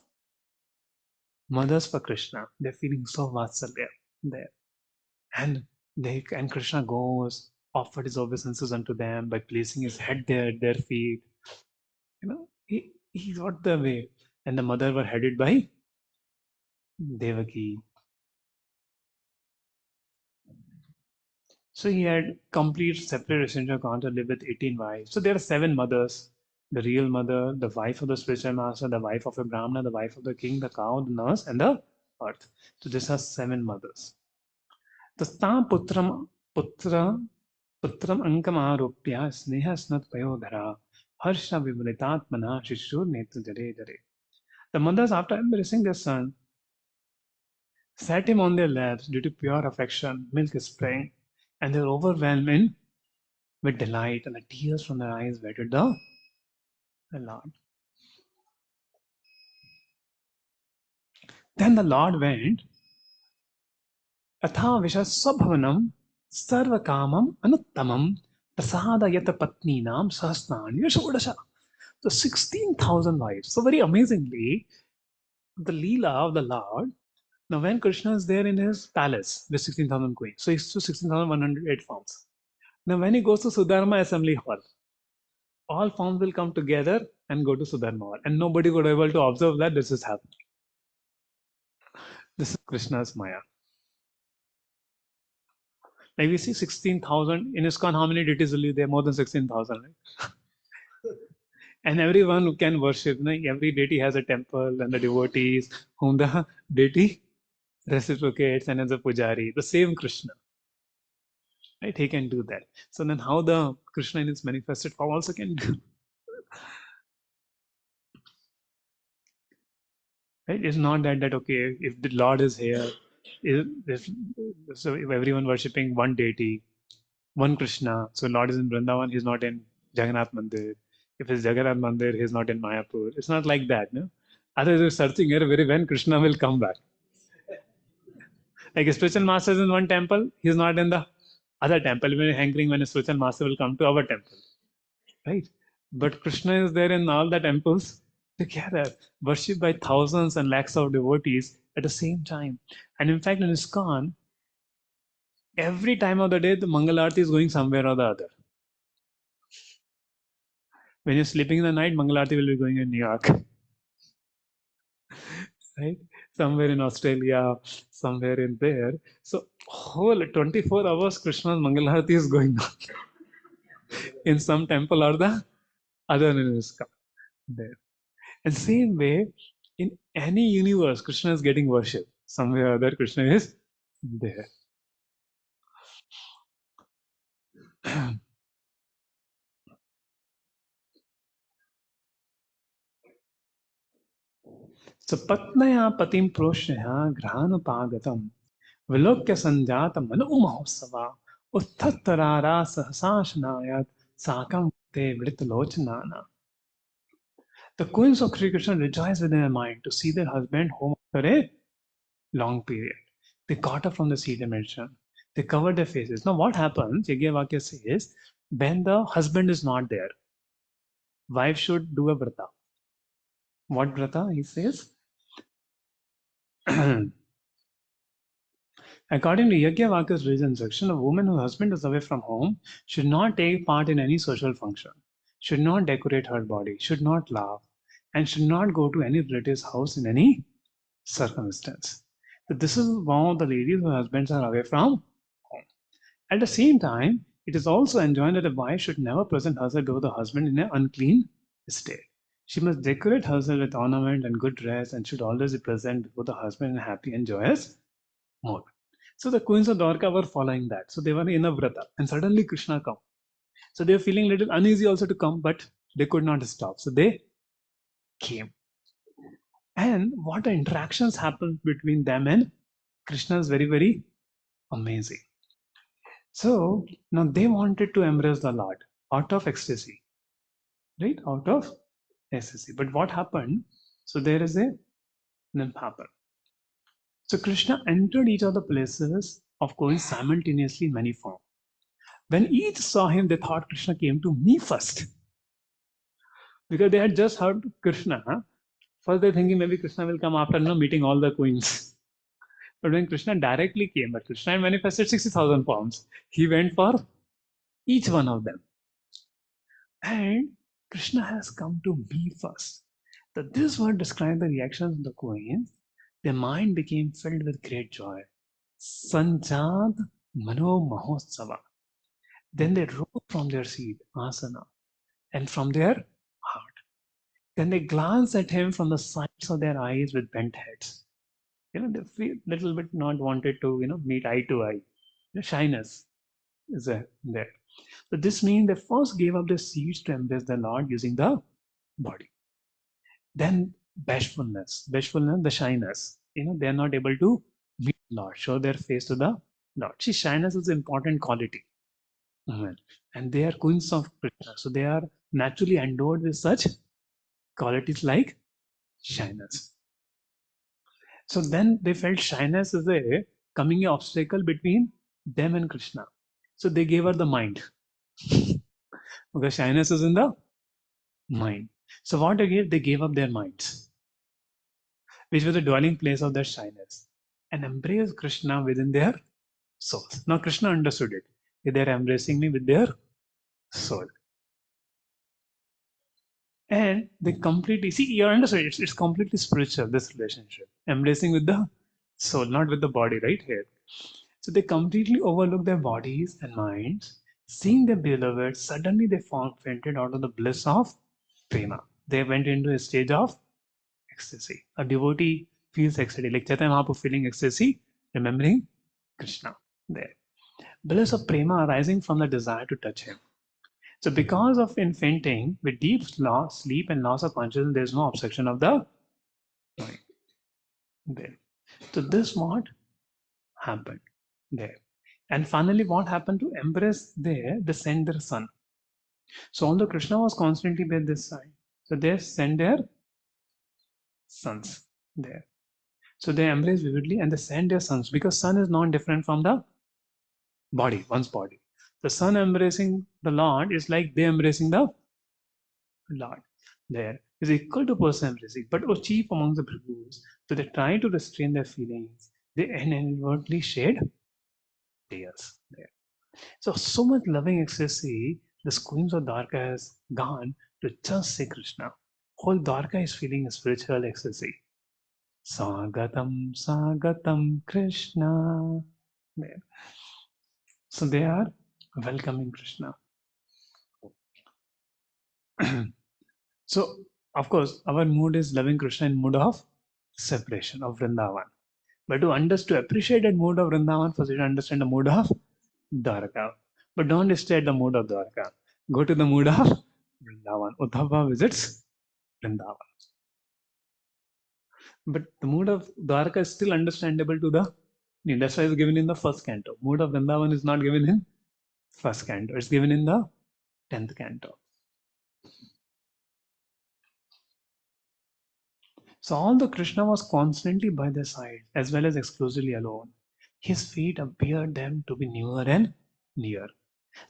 mothers for Krishna. They're feeling so vatsalya there. And and Krishna goes, offered his obeisances unto them by placing his head there at their feet. He got the way. And the mother were headed by Devaki. So he had complete separate residential account to live with 18 wives. So there are 7 mothers. The real mother, the wife of the spiritual master, the wife of a brahmana, the wife of the king, the cow, the nurse, and the earth. So these are 7 mothers. Tastam putram ankam aropya sneha snat payodhara harsha vibalitatmana shishur netu jare jare. The mothers, after embracing their son, sat him on their laps due to pure affection, milk sprang, and they were overwhelmed with delight, and the tears from their eyes wetted the Lord. Then the Lord went, Atha Vishaswabhavanam Sarvakamam Anuttamam Prasadayata Patninam Sahasnani Yashodasha. So 16,000 wives. So very amazingly, the Leela of the Lord. Now, when Krishna is there in his palace with 16,000 queens, so he's to 16,108 forms. Now, when he goes to Sudharma assembly hall, all forms will come together and go to Sudharma hall, and nobody would be able to observe that this is happening. This is Krishna's Maya. Like we see 16,000 in ISKCON, how many deities will be there? More than 16,000, right? And everyone who can worship, every deity has a temple and the devotees whom the deity reciprocates and as a pujari. The same Krishna, right? He can do that. So then how the Krishna in its manifested form also can do, right? It's not that okay, if the Lord is here, so if everyone worshipping one deity, one Krishna. So Lord is in Vrindavan, he's not in Jagannath Mandir. If it's Jagannath Mandir, he's not in Mayapur. It's not like that, no? Others are searching here very when Krishna will come back. Like a spiritual master is in one temple, he's not in the other temple. When hankering when a spiritual master will come to our temple, right? But Krishna is there in all the temples together, worshipped by thousands and lakhs of devotees at the same time. And in fact, in ISKCON, every time of the day, the Mangalarti is going somewhere or the other. When you're sleeping in the night, Mangalarti will be going in New York, right? Somewhere in Australia, somewhere in there. So whole 24 hours Krishna's Mangalarti is going on in some temple or the other in his there. And same way, in any universe, Krishna is getting worshipped. Somewhere or other, Krishna is there. So patnaya patim proshya grhanupagatam विलोक्य संजात मनो महोत्सवा उत्थतरारा सहसाशनायत साकं te vritalochana. The queens of Sri Krishna rejoiced within their mind to see their husband home after a long period. They got up from the sea dimension. They covered their faces. Now, what happens? Yajna says, when the husband is not there, wife should do a vrata. What vrata? He says, according to Yajnavalkya's religious instruction, a woman whose husband is away from home should not take part in any social function, should not decorate her body, should not laugh, and should not go to any relative's house in any circumstance. So this is one of the ladies whose husbands are away from home. At the same time, it is also enjoined that a wife should never present herself before the husband in an unclean state. She must decorate herself with ornament and good dress and should always be present before the husband in a happy and joyous mood. So the queens of Dwarka were following that. So they were in a vrata and suddenly Krishna come. So they were feeling a little uneasy also to come, but they could not stop. So they came. And what the interactions happened between them and Krishna is very, very amazing. So now they wanted to embrace the Lord out of ecstasy, right? Out of ecstasy. But what happened? So there is a nymph happened. So Krishna entered each of the places of going simultaneously in many forms. When each saw him, they thought Krishna came to me first. Because they had just heard Krishna. First they're thinking maybe Krishna will come after meeting all the queens. But when Krishna directly came, but Krishna manifested 60,000 forms, he went for each one of them. And Krishna has come to me first. So this word describes the reactions of the queens. Their mind became filled with great joy. Sanjad Mano Mahotsava. Then they rose from their seat, asana, and from their heart. Then they glanced at him from the sides of their eyes with bent heads. They feel little bit not wanted to, meet eye to eye. Shyness is there. So this means they first gave up their seats to embrace the Lord using the body. Then bashfulness, the shyness. They are not able to meet the Lord, show their face to the Lord. See, shyness is an important quality. And they are queens of Krishna. So they are naturally endowed with such qualities like shyness. So then they felt shyness is a coming obstacle between them and Krishna. So they gave her the mind. Because shyness is in the mind. So what they gave? They gave up their minds, which was the dwelling place of their shyness, and embraced Krishna within their souls. Now Krishna understood it. They're embracing me with their soul. And they completely see, you understand, it's completely spiritual, this relationship. Embracing with the soul, not with the body, right here. So they completely overlook their bodies and minds. Seeing their beloved, suddenly they fainted out of the bliss of prema. They went into a stage of ecstasy. A devotee feels ecstasy, like Chaitanya Mahaprabhu feeling ecstasy, remembering Krishna there. Bliss of prema arising from the desire to touch him. So because of in fainting, with deep sleep and loss of consciousness, there is no obstruction of the mind. There. So this what happened there. And finally, what happened to embrace there? They sent their son. So although Krishna was constantly by this side, so they sent their sons there. So they embrace vividly and they send their sons because son is not different from the body, one's body. The son embracing the Lord is like they embracing the Lord. There is equal to person embracing, but chief among the Prabhus. So they try to restrain their feelings. They inadvertently shed tears there. So much loving ecstasy, the queens of Dwarka has gone to just say Krishna. Whole Dwarka is feeling a spiritual ecstasy. Sagatam, Sagatam, Krishna. There. So they are welcoming Krishna. So, of course, our mood is loving Krishna in mood of separation of Vrindavan. But to appreciate that mood of Vrindavan, first you understand the mood of Dwarka. But don't stay at the mood of Dwarka. Go to the mood of Vrindavan. Uddhava visits Vrindavan. But the mood of Dwarka is still understandable to the. That's why it's given in the first canto. Mood of Vrindavan is not given in first canto. It's given in the 10th canto. So although Krishna was constantly by their side as well as exclusively alone, his feet appeared them to be nearer and near.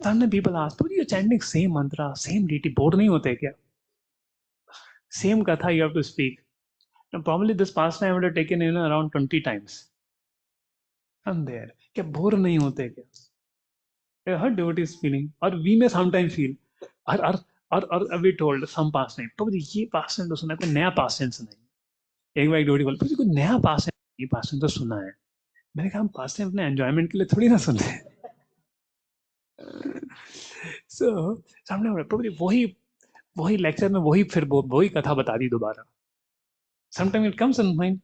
Suddenly people asked, "But you're chanting same mantra, same deity, bore nahi hote kya? Same katha you have to speak." Now probably this pastime would have taken in around 20 times. I'm there. Kya bore nahi hote kya? I heard devotees feeling, or we may sometimes feel, or we told some pastime, "Prabhu ji, ये pastime तो सुना है, कोई नया pastime सुना है." एक बार एक डिवोटी बोले, "कोई नया pastime, ये pastime तो सुना है." मैंने कहा हम पास टाइम अपने एंजॉयमेंट के लिए थोड़ी ना सुनते हैं। So सामने प्रभु वही लेक्चर में वही कथा बता दी दोबारा. Sometimes it comes in mind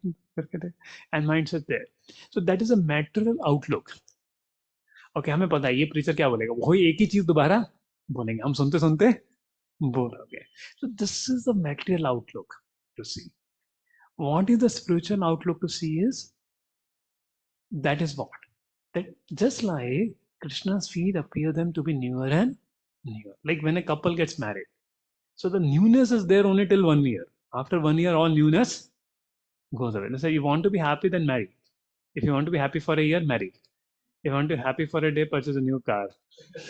and mindset there. So that is a material outlook. Okay, हमें पता है ये प्रीचर क्या बोलेगा, वही एक ही चीज दोबारा बोलेंगे, हम सुनते सुनते बोर हो गए. So this is the material outlook to see. What is the spiritual outlook to see is that is what that just like Krishna's feet appear them to be newer and newer. Like when a couple gets married, so the newness is there only till 1 year. After 1 year, all newness goes away. So you want to be happy, then marry. If you want to be happy for a year, marry. If you want to be happy for a day, purchase a new car.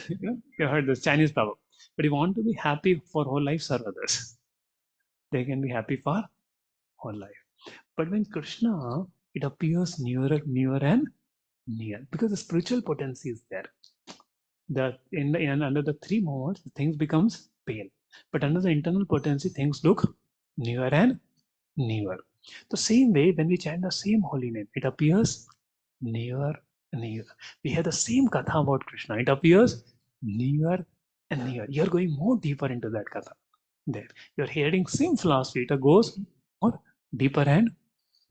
You heard this Chinese proverb. But you want to be happy for whole life, serve others. They can be happy for whole life. But when Krishna, it appears nearer and near because the spiritual potency is there. Under the three modes, things becomes pale. But under the internal potency, things look newer and newer. The same way, when we chant the same holy name, it appears near and near. We have the same katha about Krishna. It appears near and near. You're going more deeper into that katha. There, you're hearing same philosophy. It goes more deeper and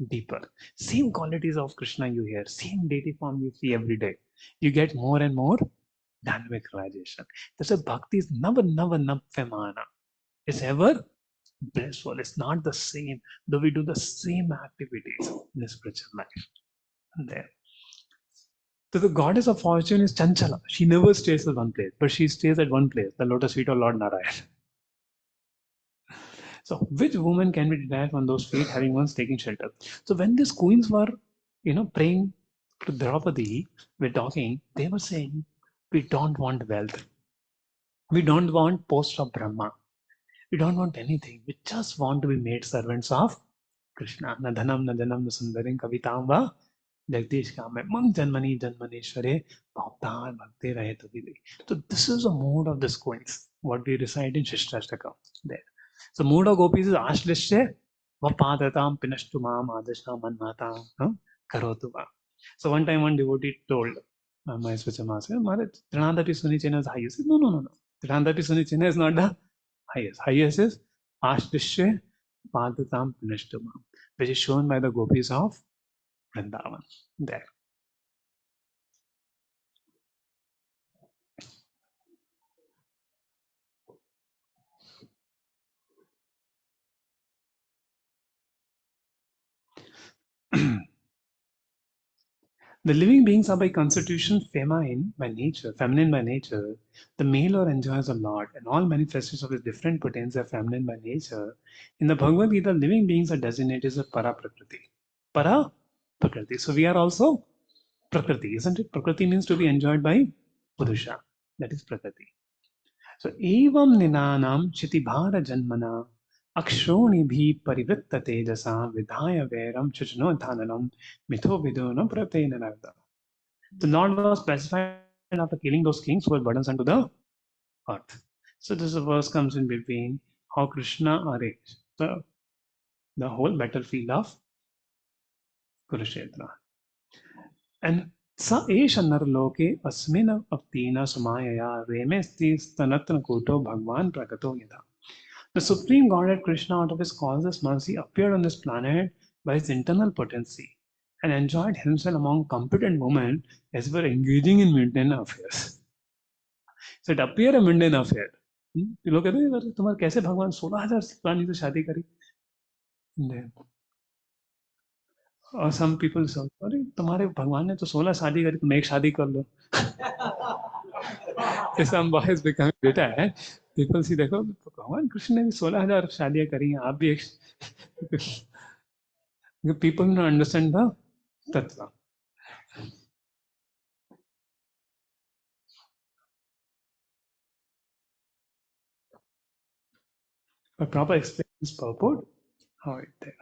deeper. Same qualities of Krishna you hear, same deity form you see every day. You get more and more dynamic realization. That's why bhakti is never femana. It's ever blissful. It's not the same, though we do the same activities in the spiritual life. And there. So the goddess of fortune is Chanchala. She never stays at one place, but she stays at one place, the lotus feet of Lord Narayan. So which woman can be detached from those feet having once taken shelter? So when these queens were, praying to Draupadi, we're talking, they were saying, we don't want wealth. We don't want post of Brahma. We don't want anything. We just want to be made servants of Krishna. Na dhanam, na janam, na sundarim, kavitam va jagdish kame, mang janmani janmaneshware, bhavtar bhakti rahe tubhi. So this is the mode of this queens, what we recite in Shishtashtaka there. So mood of gopis is ashlishya vapadatam pinashtumam adashna manmatam karotuva. So one time one devotee told my spiritual master, Maharaj, Trinadapi Sunichena is highest. No, no, no, no. Trinadapi Sunichena is not the highest. Highest is ashlishya padatam pinashtumam, which is shown by the gopis of Vrindavan. There. The living beings are by constitution feminine by nature. The male or enjoys a lot, and all manifestations of his different potencies are feminine by nature. In the Bhagavad Gita, living beings are designated as para prakriti. Para prakriti. So we are also prakriti, isn't it? Prakriti means to be enjoyed by Purusha. That is prakriti. So evam ninanam chitibhara janmana akshoni parivritta tejasa vidhaya veram chuchno dhananam mitho vidona pratena nagda. The Lord was specified after killing those kings who were burdens unto the earth. So this verse comes in between how Krishna arranged the whole battlefield of Kurukshetra. And sa esha narloke asmina aptina sumayaya remesti stanatna koto bhagwan prakato yada. The Supreme Godhead Krishna, out of his causeless mercy, appeared on this planet by his internal potency and enjoyed himself among competent women as were engaging in mundane affairs. So it appeared a mundane affair. लोग कहते हैं तुम्हारे कैसे भगवान 16,000 रानी से शादी करी. और some people say, अरे तुम्हारे भगवान ने तो 16 शादी करी, तुम एक शादी कर लो. Some boys becoming retired. People see, देखो भगवान कृष्ण ने भी 16,000 शादियां करी हैं, आप भी एक. People don't understand the tattva. A proper experience purport, how it there.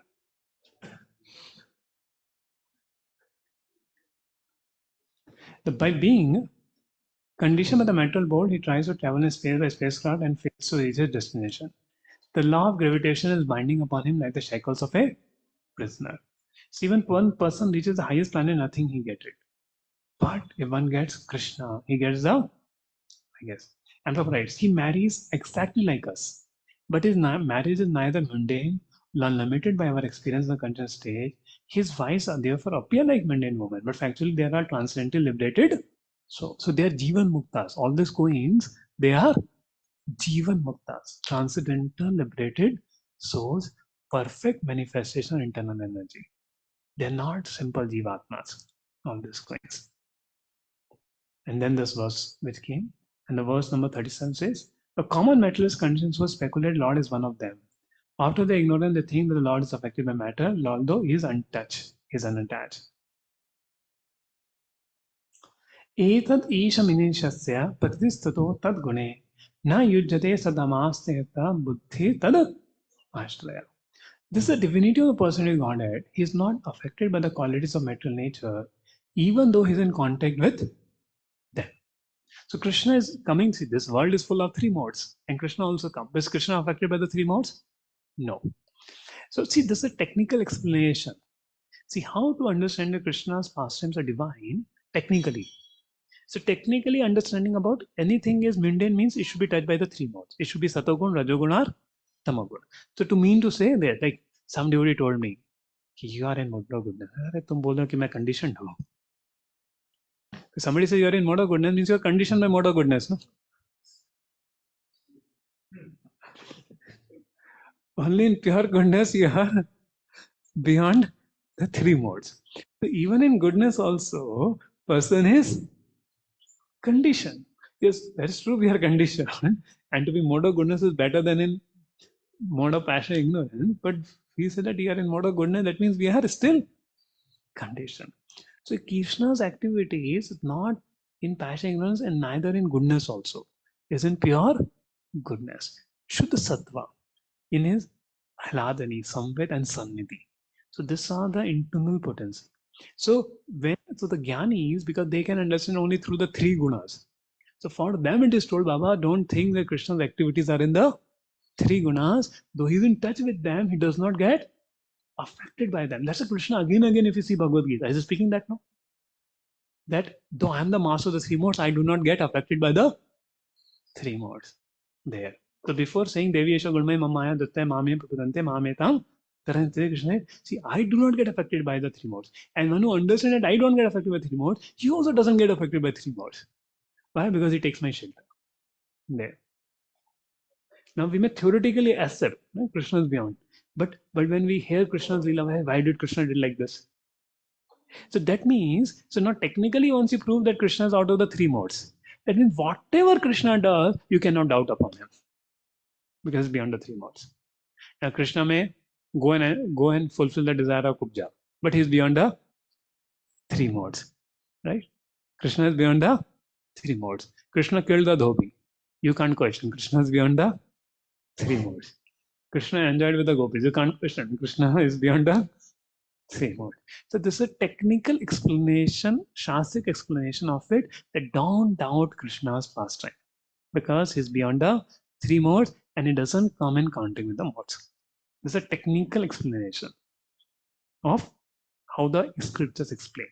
By being conditioned by the mental board, he tries to travel in space by spacecraft and fails to reach his destination. The law of gravitation is binding upon him like the shackles of a prisoner. So even one person reaches the highest planet, nothing he gets it. But if one gets Krishna, he gets the highest. Anthroporites. He marries exactly like us. But his marriage is neither mundane nor limited by our experience in the conscious stage. His wives are therefore appear like mundane women, but factually they are transcendently liberated. So they are Jivan Muktas. All these queens, they are Jivan Muktas, transcendental liberated souls, perfect manifestation of internal energy. They're not simple Jivatmas, all these queens. And then this verse which came, and the verse number 37 says, a common materialist conditions who speculate Lord is one of them. After they ignore they think that the Lord is affected by matter, although he is untouched, he is unattached. एतद् ईशमिनिशस्य प्रतिष्ठतो तद्गुणे न युज्यते सदमास्ते बुद्धि तद आश्रया. This is the divinity of the personal Godhead. He is not affected by the qualities of material nature, even though he is in contact with them. So Krishna is coming. See, this world is full of three modes, and Krishna also comes. Is Krishna affected by the three modes? No. So see, this is a technical explanation. See how to understand that Krishna's pastimes are divine technically. So technically understanding about anything is mundane means it should be touched by the three modes. It should be Satogun, Rajogun or Tamagun. So to mean to say that, like some devotee told me, you are in mode of goodness. अरे तुम बोल रहे हो कि मैं conditioned हूँ. Somebody says you are in mode of goodness means you are conditioned by mode of goodness. No? Only in pure goodness you are beyond the three modes. So even in goodness also, person is conditioned. Yes, that's true, we are conditioned. And to be mode of goodness is better than in mode of passion ignorance. But we say that we are in mode of goodness, that means we are still conditioned. So Krishna's activity is not in passion ignorance and neither in goodness also. Is in pure goodness. Shuddha Sattva in his Ahladani, Samved and Sannidhi. So these are the internal potency. So the Jnanis, because they can understand only through the three gunas. So for them it is told, Baba, don't think that Krishna's activities are in the three gunas. Though he's in touch with them, he does not get affected by them. That's a Krishna again, if you see Bhagavad Gita. Is he speaking that now? That though I am the master of the three modes, I do not get affected by the three modes there. So before saying Devi Esha Gurmai Mamaya Datta Mame Prabhudante Mametam, Krishna, see, I do not get affected by the three modes. And when you understand that I don't get affected by three modes, he also doesn't get affected by three modes. Why? Because he takes my shelter. There. Now we may theoretically accept Krishna is beyond. But when we hear Krishna's Leela, why did Krishna do like this? So that means, so now technically once you prove that Krishna is out of the three modes, that means whatever Krishna does, you cannot doubt upon him. Because it's beyond the three modes. Now Krishna may go and fulfill the desire of Kubja, but he's beyond the three modes. Right? Krishna is beyond the three modes. Krishna killed the dhobi. You can't question. Krishna is beyond the three modes. Krishna enjoyed with the gopis. You can't question. Krishna is beyond the three modes. So this is a technical explanation, Shastric explanation of it, that don't doubt Krishna's pastime. Because he's beyond the three modes and he doesn't come in contact with the modes. This is a technical explanation of how the scriptures explain.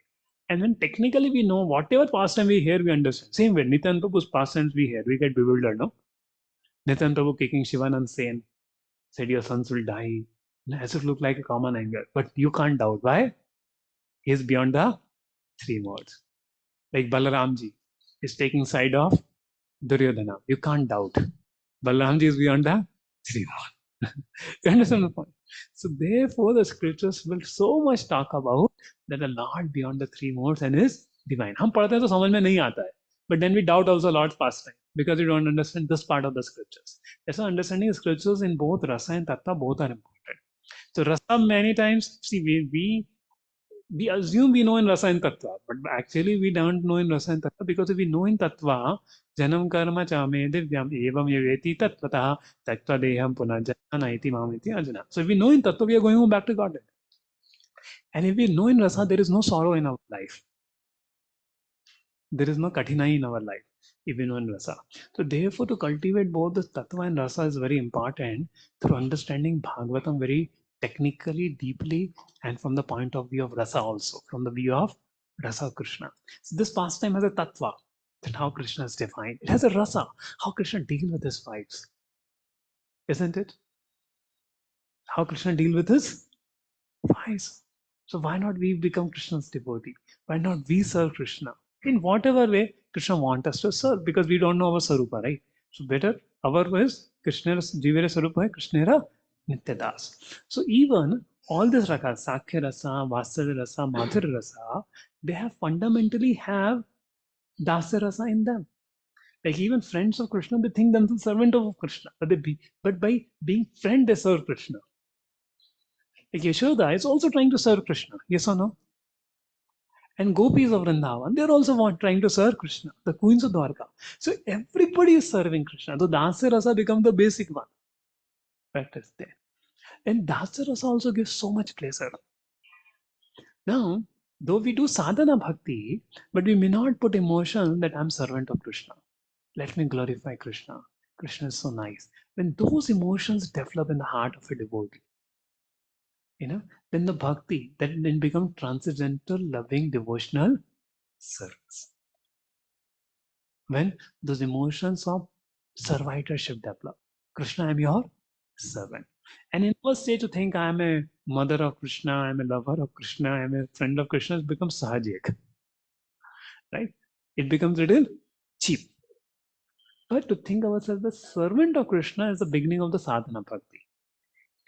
And then technically we know whatever pastime we hear, we understand. Same way, Nityan Prabhu's pastimes we hear, we get bewildered, no? Nityan Prabhu kicking Shivanand Sen, said your sons will die. As it look like a common anger. But you can't doubt. Why? He is beyond the three modes. Like Balaramji is taking side of Duryodhana. You can't doubt. Balaramji is beyond the three modes. You understand the point? So therefore the scriptures will so much talk about that the Lord beyond the three modes and is divine. हम पढ़ते हैं तो समझ में नहीं आता है. But then we doubt also Lord's pastime because we don't understand this part of the scriptures. That's why understanding the scriptures in both rasa and tattva both are important. So rasa many times, see, we assume we know in rasa and tattva, but actually we don't know in rasa and tattva because if we know in tattva, janam karma chame divyam evam yaveti tattvataha tattva deham punajana iti mamiti ajana. So if we know in tattva, we are going back to Godhead. And if we know in rasa, there is no sorrow in our life. There is no katinai in our life if we know in rasa. So therefore, to cultivate both the tattva and rasa is very important through understanding Bhagavatam very technically, deeply, and from the point of view of rasa also, from the view of rasa Krishna. So this pastime has a tattva. That how Krishna is defined. It has a rasa. How Krishna deal with his wives, isn't it? How Krishna deal with his wives. So why not we become Krishna's devotee? Why not we serve Krishna in whatever way Krishna wants us to serve? Because we don't know our sarupa, right? So better our is Krishna Jivera sarupa hai Krishnera Nityadas. So even all this raka, Sakhya rasa, Vatsarya rasa, Madhurya rasa, they have fundamentally have Dasya rasa in them. Like even friends of Krishna, they think themselves servant of Krishna, but by being friend, they serve Krishna. Like Yashoda is also trying to serve Krishna, yes or no? And gopis of Vrindavan, they're also trying to serve Krishna, the queens of Dwarka. So everybody is serving Krishna. So Dasya Rasa becomes the basic one that is there. And Dasya Rasa also gives so much pleasure. Now, though we do sadhana bhakti, but we may not put emotion that I'm servant of Krishna. Let me glorify Krishna. Krishna is so nice. When those emotions develop in the heart of a devotee, then the bhakti, then become transcendental, loving, devotional service. When those emotions of servitorship develop. Krishna, I am your servant. And in first stage to think I am a mother of Krishna, I am a lover of Krishna, I am a friend of Krishna, it becomes sahajik, right? It becomes a little cheap. But to think ourselves as servant of Krishna is the beginning of the sadhana bhakti.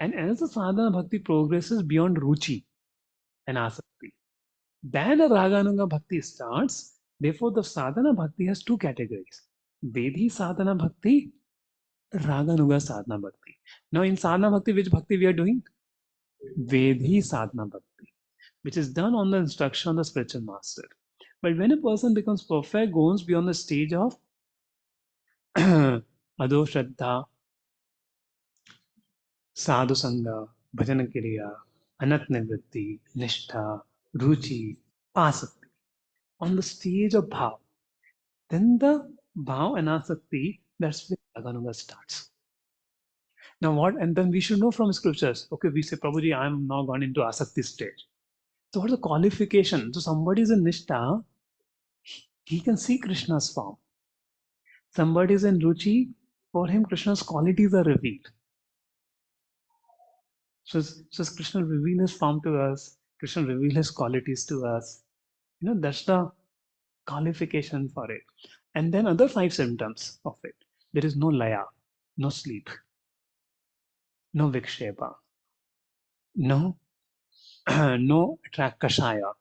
And as the sadhana bhakti progresses beyond ruchi and asakti, then a raganuga bhakti starts. Therefore, the sadhana bhakti has two categories: Vedhi sadhana bhakti, Raganuga sadhana bhakti. Now, in sadhana bhakti, which bhakti we are doing? Vedhi sadhana bhakti, which is done on the instruction of the spiritual master. But when a person becomes perfect, goes beyond the stage of Ado Shraddha, Sadhu Sangha, Bhajana Kiriya, Anat Nivritti, Nishtha, Ruchi, Asakti, on the stage of Bhav, then the Bhav and Asakti, that's where Raganuga starts. Now what? And then we should know from scriptures. Okay, we say, Prabhuji, I'm now gone into Asakti stage. So what's the qualification? So somebody is in Nishtha, he can see Krishna's form. Somebody is in Ruchi, for him Krishna's qualities are revealed. So Krishna reveal his form to us, Krishna reveal his qualities to us. That's the qualification for it. And then other five symptoms of it. There is no laya, no sleep, no vikshepa, no no attract kashaya,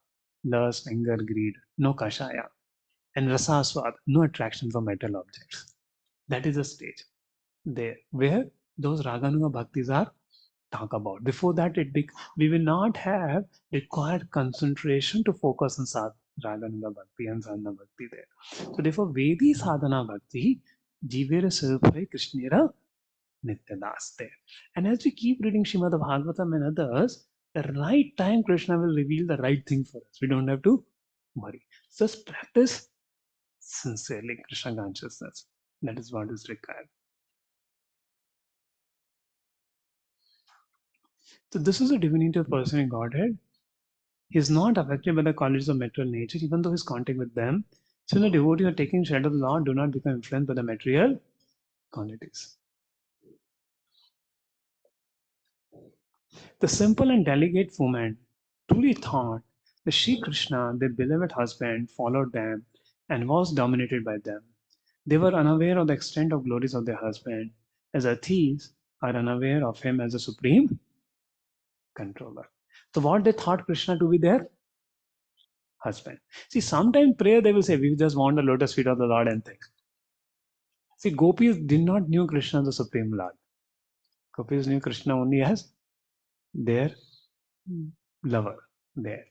lust, anger, greed, no kashaya, and rasaswad, no attraction for metal objects. That is a stage there where those raganuga bhaktis are talk about. Before that, we will not have required concentration to focus on raganuga bhakti and sadhana bhakti there. So therefore, Vedi sadhana bhakti, jivera sarupare krishnera nityadas there. And as we keep reading Srimad Bhagavatam and others, the right time Krishna will reveal the right thing for us. We don't have to worry. Just practice sincerely Krishna consciousness. That is what is required. So this is a divinity of person in Godhead. He is not affected by the qualities of material nature, even though his contact with them. So the devotees are taking shelter of the Lord do not become influenced by the material qualities. The simple and delicate woman truly thought that Sri Krishna, their beloved husband, followed them and was dominated by them. They were unaware of the extent of glories of their husband, as thieves are unaware of him as a supreme controller. So what they thought Krishna to be their husband. See, sometimes prayer they will say, we just want the lotus feet of the Lord and things. See, gopis did not knew Krishna as the supreme Lord. Gopis knew Krishna only as their lover there.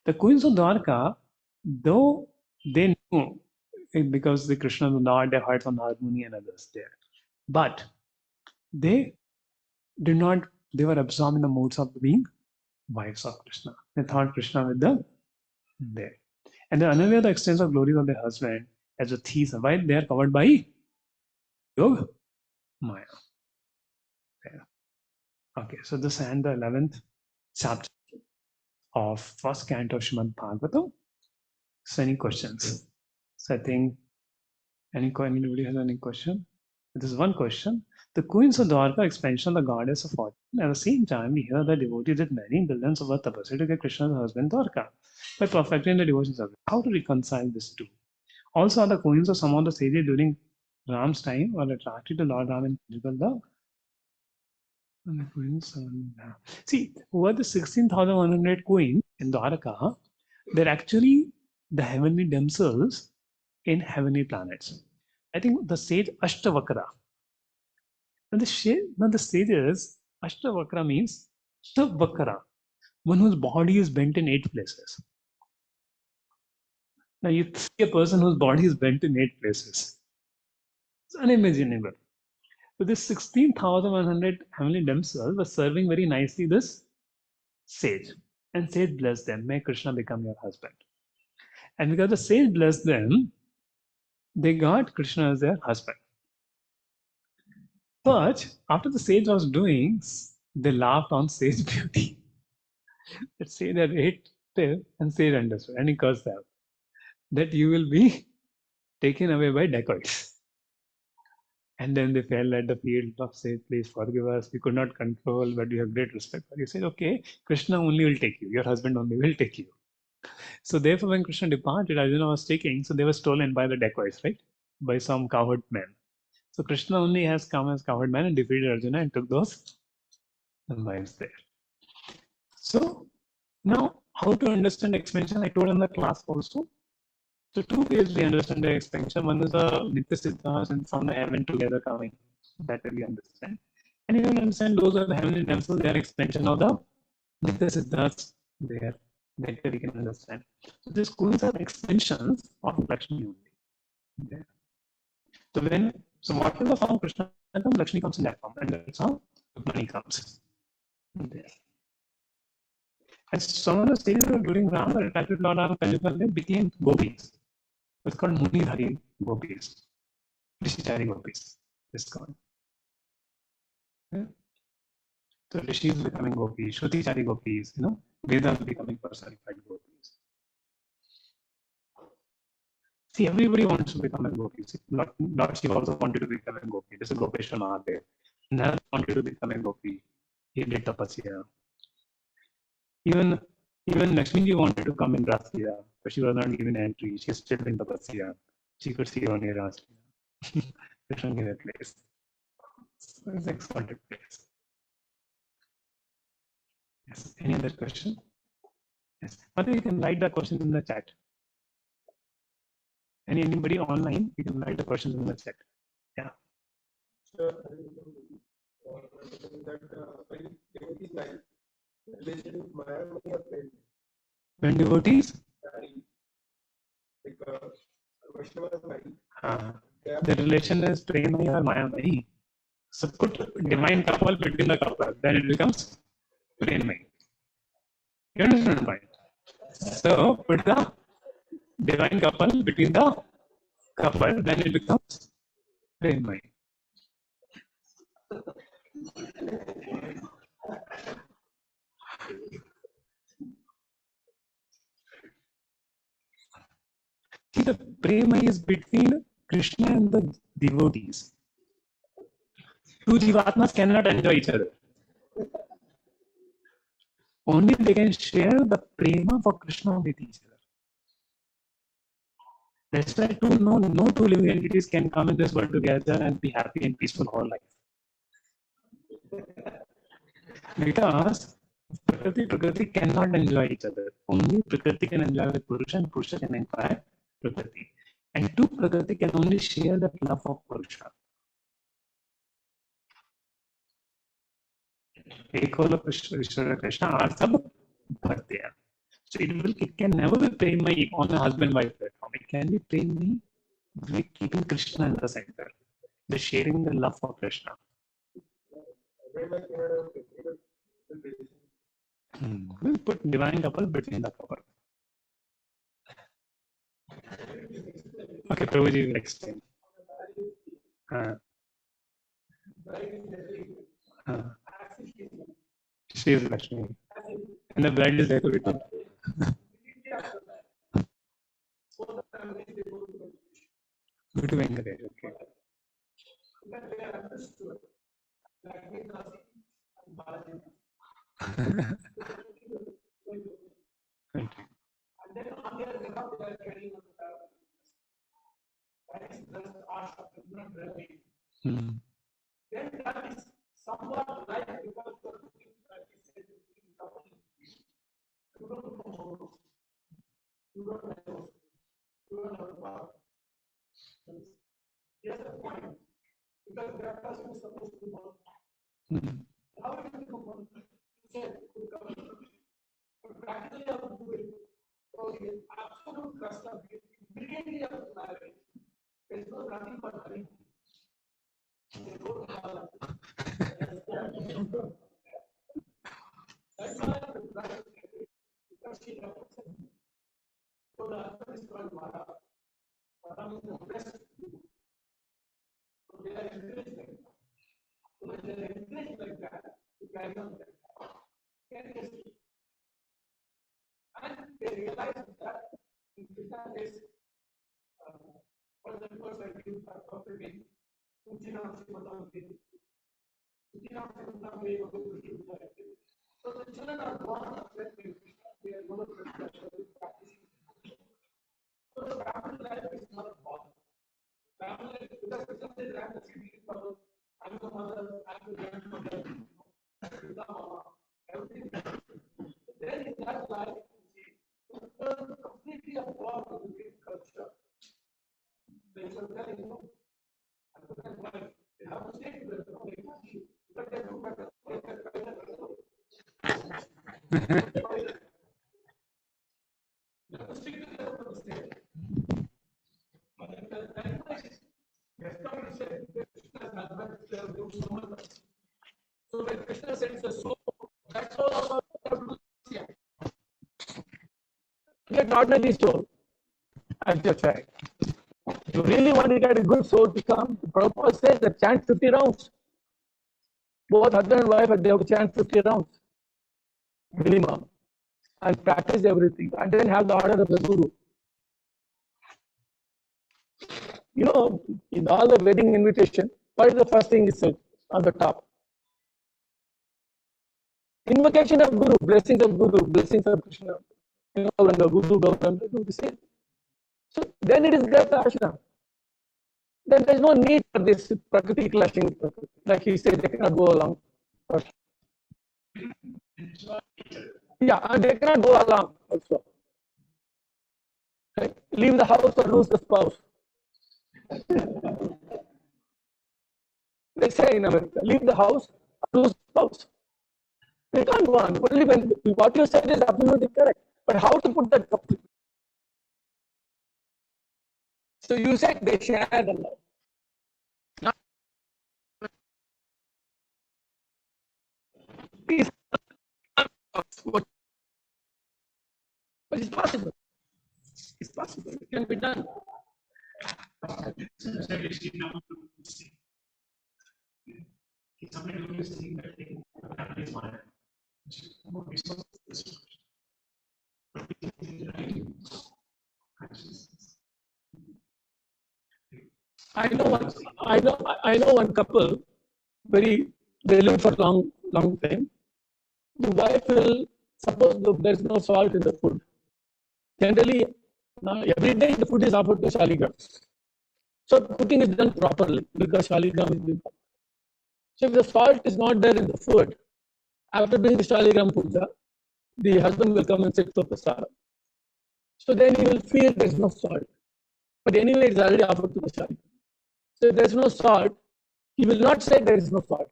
The queens of Dwarka, though they knew it because the Krishna was Lord, their hearts on harmony and others there. But they did not, they were absorbed in the moods of being wives of Krishna. They thought Krishna with them there. And they're unaware of the extent of glories of their husband as a thief. Why? They are covered by Yoga Maya. There. Okay, so this ends the 11th chapter of first canto of Srimad Bhagavatam. So any questions? So I think Anybody has any question? This is one question. The queens of Dwarka expansion of the goddess of fortune. At the same time, we hear that devotees did many billions of tapasya to get Krishna's husband Dwarka by perfecting the devotion service. How to reconcile this two? Also, are the queens of some of the sages during Ram's time or attracted to Lord Ram in conjugal love? And the queens, see, over the 16,100 queens in Dwarka, they're actually the heavenly damsels in heavenly planets. I think the sage Ashtavakra. Now the sage is Ashtavakra means Ashtavakra, one whose body is bent in 8 places. Now you see a person whose body is bent in 8 places. It's unimaginable. So this 16,100 heavenly damsels were serving very nicely this sage. And sage blessed them, may Krishna become your husband. And because the sage blessed them, they got Krishna as their husband. But after the sage was doing, they laughed on sage beauty. That sage had ate and sage understood, and he cursed them that you will be taken away by dacoits. And then they fell at the field of sage, please forgive us. We could not control, but we have great respect for you. Said, okay, Krishna only will take you. Your husband only will take you. So therefore, when Krishna departed, Arjuna was taking, so they were stolen by the dacoits, right? By some cowherd men. So Krishna only has come as cowherd man and defeated Arjuna and took those wives there. So now, how to understand expansion? I told in the class also. So two ways we understand the expansion. One is the Nitya Siddhas and from the heaven together coming. That way we understand. And you can understand those are the heavenly themselves, they are expansion of the Nitya Siddhas there. That way we can understand. So these queens are extensions of Lakshmi only. There. So what is the form Krishna comes? Lakshmi comes in that form, and that's how money comes. There. And some of the stages during Ram, attracted Lord Ram they became gopis. It's called Munidhari gopis. Rishitari gopis. It's called. Yeah. So Rishi is becoming gopis, Shrutichari gopis, Vedas becoming personified gopis. See, everybody wants to become a gopi. Lord Shiva also wanted to become a gopi. This is Gopeshwar Mahadev. Narad wanted to become a gopi. He did tapasya. Even Lakshmi wanted to come in Rasliya, but she was not given entry. She is still in tapasya. She could see only Rasliya. Krishna gave a place. So it's an exalted place. Yes. Any other question? Yes. Mother, you can write the questions in the chat. Anybody online, you can write the questions in the chat. Yeah. When devotees? The relation is Premai or Mayamai. So put divine couple between the couple, then it becomes Premai. You understand why? So put the divine couple between the couple, then it becomes Premai. See, the Premai is between Krishna and the devotees. Two Jivatmas cannot enjoy each other. Only they can share the prema for Krishna with each other. That's why no two living entities can come in this world together and be happy and peaceful whole life. Because Prakriti cannot enjoy each other. Only Prakriti can enjoy with Purusha and Purusha can enjoy Prakriti. And two Prakriti can only share the love of Purusha. Ekolo Krishna are sab bhartiya. So it can never be premai on a husband-wife platform. It can be premai with keeping Krishna in the center. The sharing the love for Krishna. We'll put divine couple between the couple. Okay, Prabhuji will explain. She is Lakshmi. And the bride is decorated. Vitu Venkatesh, okay. Hmm. Hmm. Get an ordinary soul at your side. If you really want to get a good soul to come, the Prabhupada says that chant 50 rounds. Both husband and wife, they have to chant 50 rounds minimum and practice everything and then have the order of the Guru. You know, in all the wedding invitation, what is the first thing he said on the top? Invocation of Guru, blessings of Krishna. You know, when the Guru, Gauranga, Guru say. So then it is Greta Ashram. Then there is no need for this Prakriti clashing. Like he said, they cannot go along. Yeah, and they cannot go along also. Right? Leave the house or lose the spouse. They say in America, leave the house or lose the spouse. They can't go on. Only when what you said is absolutely correct. But how to put that couple? So you said they share the love. Not peace. But it's possible. It's possible. It can be done. I know one couple, they live for long time. The wife will suppose there's no salt in the food. Generally, every day the food is offered to Shaligram. So cooking is done properly because Shaligram is being. So if the salt is not there in the food, after doing the Shaligram puja, the husband will come and sit for prasad. So then he will feel there's no salt. But anyway, it's already offered to the Shaligram. So if there's no salt, he will not say there is no salt.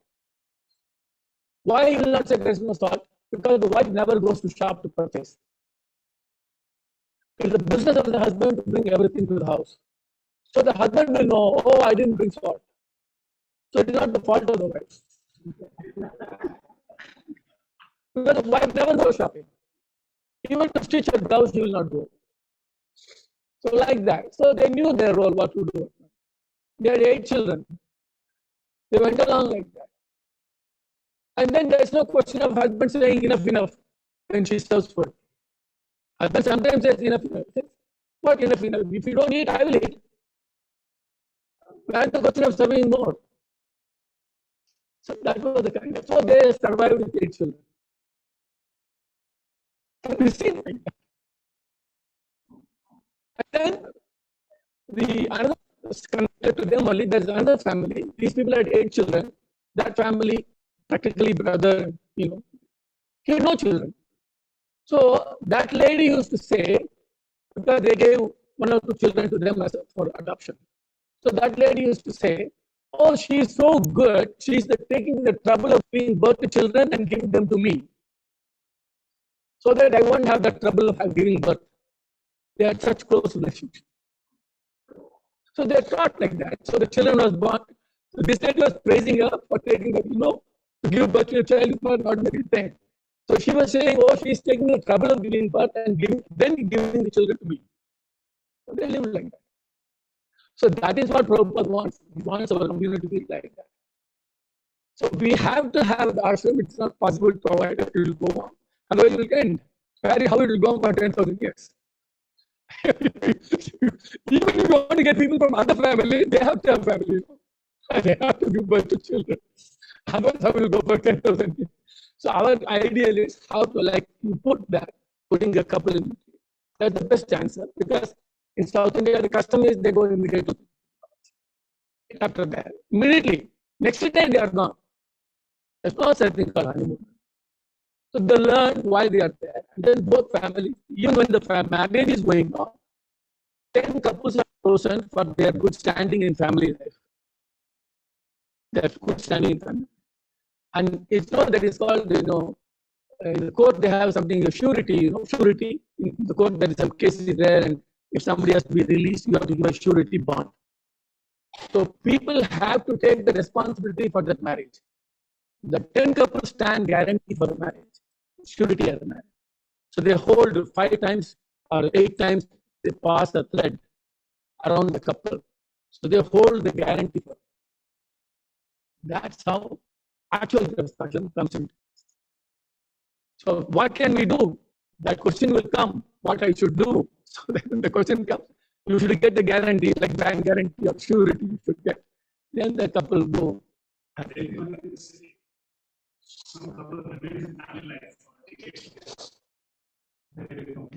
Why he will not say there is no salt? Because the wife never goes to shop to purchase. It's the business of the husband to bring everything to the house. So the husband will know, oh, I didn't bring salt. So it is not the fault of the wife. Because the wife never goes shopping. Even to stitch her blouse, she will not go. So like that. So they knew their role, what to do. They had 8 children. They went along like that. And then there is no question of husband saying enough when she serves food. Husband sometimes says enough. What enough? If you don't eat, I will eat. where the question of serving more. So that was the kind of, so they survived with 8 children. And we see like that. And then the another connected to them only, there's another family. These people had 8 children. That family, practically brother, he had no children. So that lady used to say, because they gave 1 or 2 children to them for adoption. So that lady used to say, oh, she's so good, she's taking the trouble of giving birth to children and giving them to me, so that I won't have the trouble of giving birth. They had such close relationship. So they taught like that. So the children was born. So this lady was praising her for taking the, to give birth to a child is not an ordinary thing. So she was saying, oh, she's taking the trouble of giving birth and then giving the children to me. So they live like that. So that is what Prabhupada wants. He wants our community to be like that. So we have to have the ashram. It's not possible to provide it. It will go on. Otherwise, it will end. How it will go on for 10,000 years. Even if you want to get people from other family, they have to have family. They have to give birth to children. Otherwise, how will go for 10,000 years? So our ideal is how to putting a couple in. That's the best answer, because in South India, the custom is they go immediately after that. Immediately, next day they are gone. There's no such thing called honeymoon. So they learn why they are there. And then both families, even when the marriage is going on, 10 couples are chosen for their good standing in family life. Their good standing in family. And it's not that it's called, in the court they have something, surety, surety. In the court there is some cases there, and if somebody has to be released, you have to give a surety bond. So people have to take the responsibility for that marriage. The 10 couples stand guarantee for the marriage, surety as a marriage. So they hold 5 times or 8 times, they pass a thread around the couple. So they hold the guarantee for it. That's how actual construction comes in. So what can we do? That question will come, what I should do. So then the question comes, you should get the guarantee, like bank guarantee or surety you should get. Then the couple go. Some couple of days in family life, they become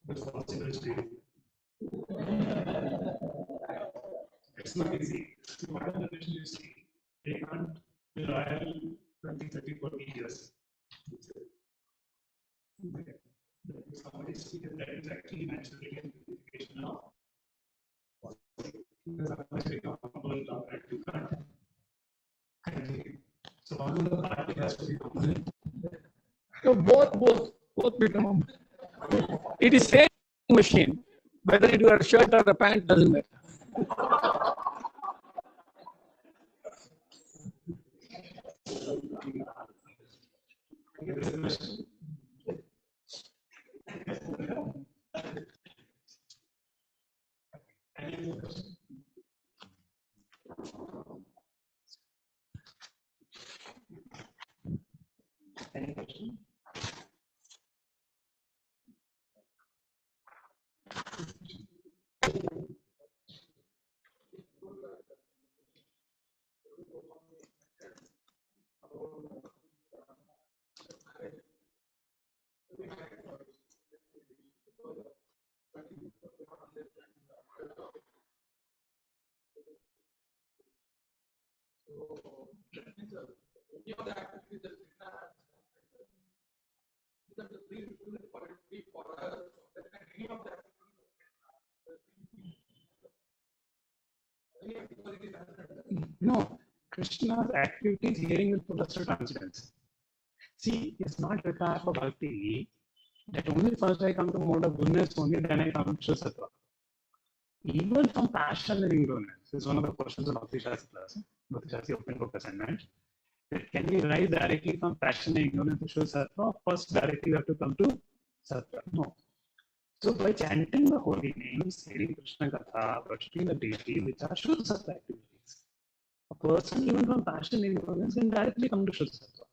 responsibility. It's not easy. What are the relations? They can't be loyal 20, 30, 40 years. Somebody speaking that is actually naturally in education now. So one of the party has to be complete. So both become. It is same machine. Whether you wear a shirt or a pant doesn't matter. Any question? No, Krishna's activity is hearing with put us to transcendence. See, it's not required for bhakti that only first I come to mode of goodness, only then I come to sattva. Even from passion and ignorance is one of the questions of Bhakti Shastri class, Bhakti Shastri open book assignment. Can we rise directly from passion and ignorance to show sattva? First, directly we have to come to sattva. No. So by chanting the holy names, hearing Krishna Katha, worshipping the deity, which are Shuddha Sattva activities, a person even from passion and ignorance can directly come to Shuddha Sattva.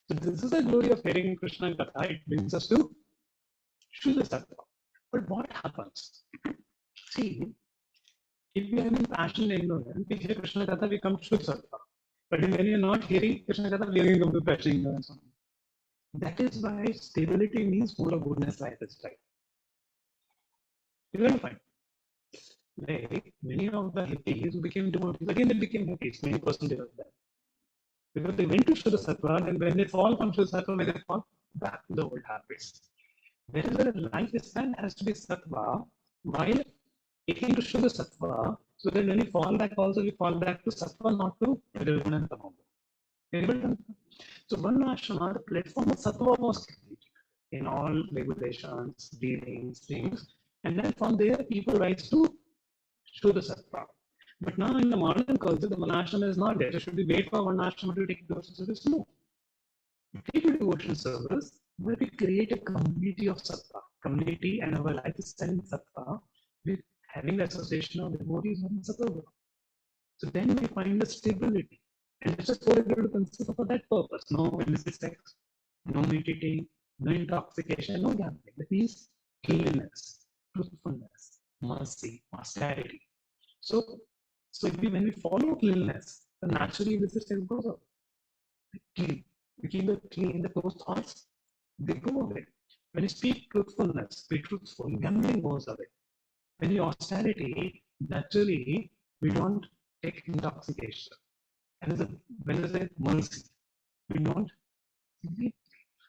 So this is the glory of hearing Krishna Katha. It brings us to Shuddha Sattva. But what happens? See, If we are in passion and ignorance, we hear Krishna Katha, we come to Sattva. But when you're not hearing Krishna Katha, we are going to passion ignorance. That is why stability means full of goodness lifestyle. You're going to find. Like many of the hippies who became devotees, again they became hippies, many percentage of them. Because they went to Shuddha Sattva, and when they fall from Shuddha Sattva, they fall back to the old habits. Wherever lifestyle has to be Sattva, while taking to Shuddha Sattva, so that when we fall back, also we fall back to Sattva, not to Nirguna and Tamoguna. So one ashrama, the platform of Sattva was created in all regulations, dealings, things, and then from there people rise to Shuddha Sattva. But now in the modern culture, the one ashrama is not there. So should we wait for one ashrama to take devotion service? No. We take a devotion service, but we create a community of Sattva. Community and our life is in Sattva with having the association of devotees in Sattva. So then we find the stability. And it's just for everyone to consider for that purpose. No illicit sex, no meditating, no intoxication, no gambling. That means cleanliness, truthfulness, mercy, austerity. So when we follow cleanliness, then naturally illicit sex goes up. Clean. We keep it clean, those thoughts, they go away. When you speak truthfulness, be truthful, gambling goes away. When you austerity, naturally, we don't take intoxication. And when is it mercy? We don't.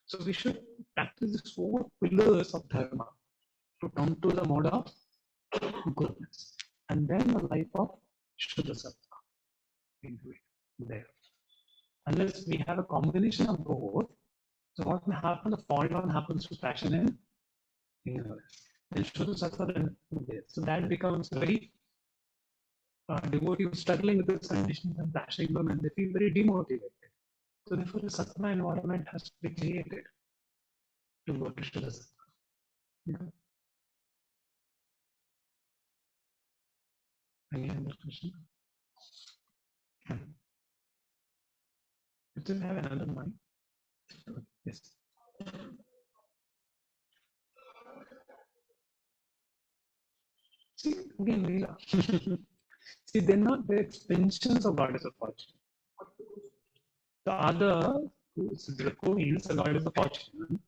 So we should practice these 4 pillars of dharma to come to the mode of goodness. And then the life of Shuddha Sattva. We do it there. Unless we have a combination of both, so what will happen? The fall down happens to passion and ignorance. Then Shuddha Sattva then there. So that becomes very devotee struggling with this conditions and passion and they feel very demotivated. So therefore, the Sattva environment has to be created to go to Shuddha Sattva. Yeah. Any other question? You still have another mind? Yes. See, again, Leela. See, they're not the extensions of Goddess of Fortune. The other, the queens are Goddess of Fortune.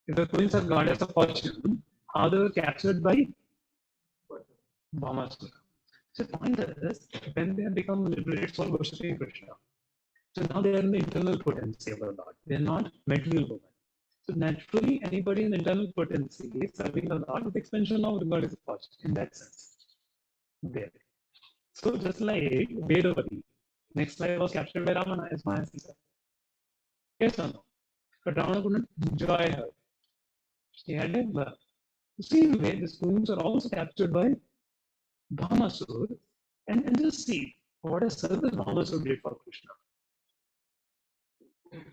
If the queens are Goddess of Fortune, how they were captured by Bhamasura. So the point is, when they have become liberated soul worshipping Krishna, so now they are in the internal potency of the Lord. They are not material women. So naturally, anybody in the internal potency is serving the Lord with expansion of the Goddess of Fortune in that sense. There. So just like Vedavati, next life was captured by Ravana as my sister. Yes or no? But Ravana couldn't enjoy her. She had a birth. The same way, these queens are also captured by Bhamasur. And just see what a service Bhamasur did for Krishna.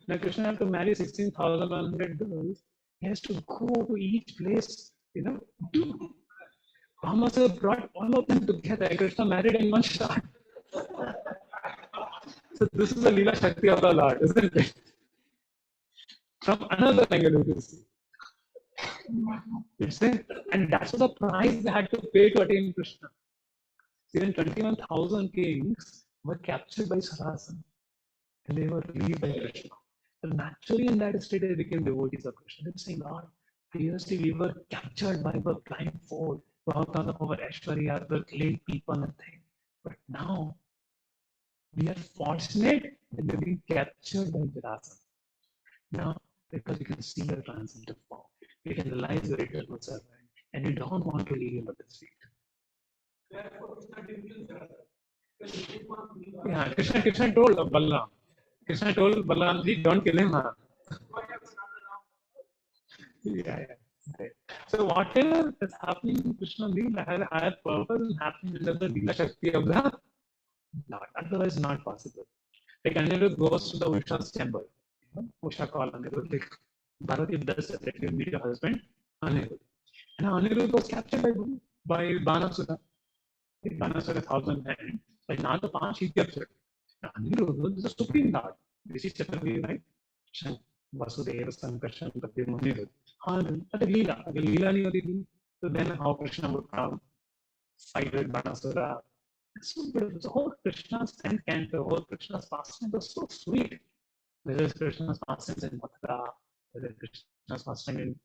Now Krishna has to marry 16,100 girls. He has to go to each place, Bhamasur brought all of them together. Krishna married in one shot. So this is the Leela Shakti of the Lord, isn't it? From another angle, you see. And that's what the price they had to pay to attain Krishna. Even 21,000 kings were captured by Sarasana. And they were released by Krishna. And naturally, in that state, they became devotees of Krishna. They say, Lord, previously we were captured by the blindfold, because of our Aishwarya, the killing people and things. But now, we are fortunate that we've been captured by Jarasandha. Now, because you can see your transcendental form, you can realize your eternal servant, and you don't want to leave your lotus feet. Yeah, Krishna told Balaram. Krishna told Balaram, don't kill him. Yeah. Right. So whatever is happening in Krishna Leela has a higher purpose and happening under the Leela Shakti of the Lord. Otherwise, not possible. Like Anirudh goes to the Usha's temple. Usha called Anirudh. Like Bharati does that. Let you meet your husband, Anirudh. And Anirudh was captured by Banasura. Banasura 1,000 men. But now the Panch he captured. Anirudh is the supreme Lord. This is Chaturvi, right? Vasudeva Sankarshan Pati but the Leela, nahi hoti thi. So then how Krishna would come, fight with Banasura, It's so beautiful. The whole Krishna's and canto, whole Krishna's pastime was so sweet. Whether it's Krishna's pastimes in Mathura, whether Krishna's pastime in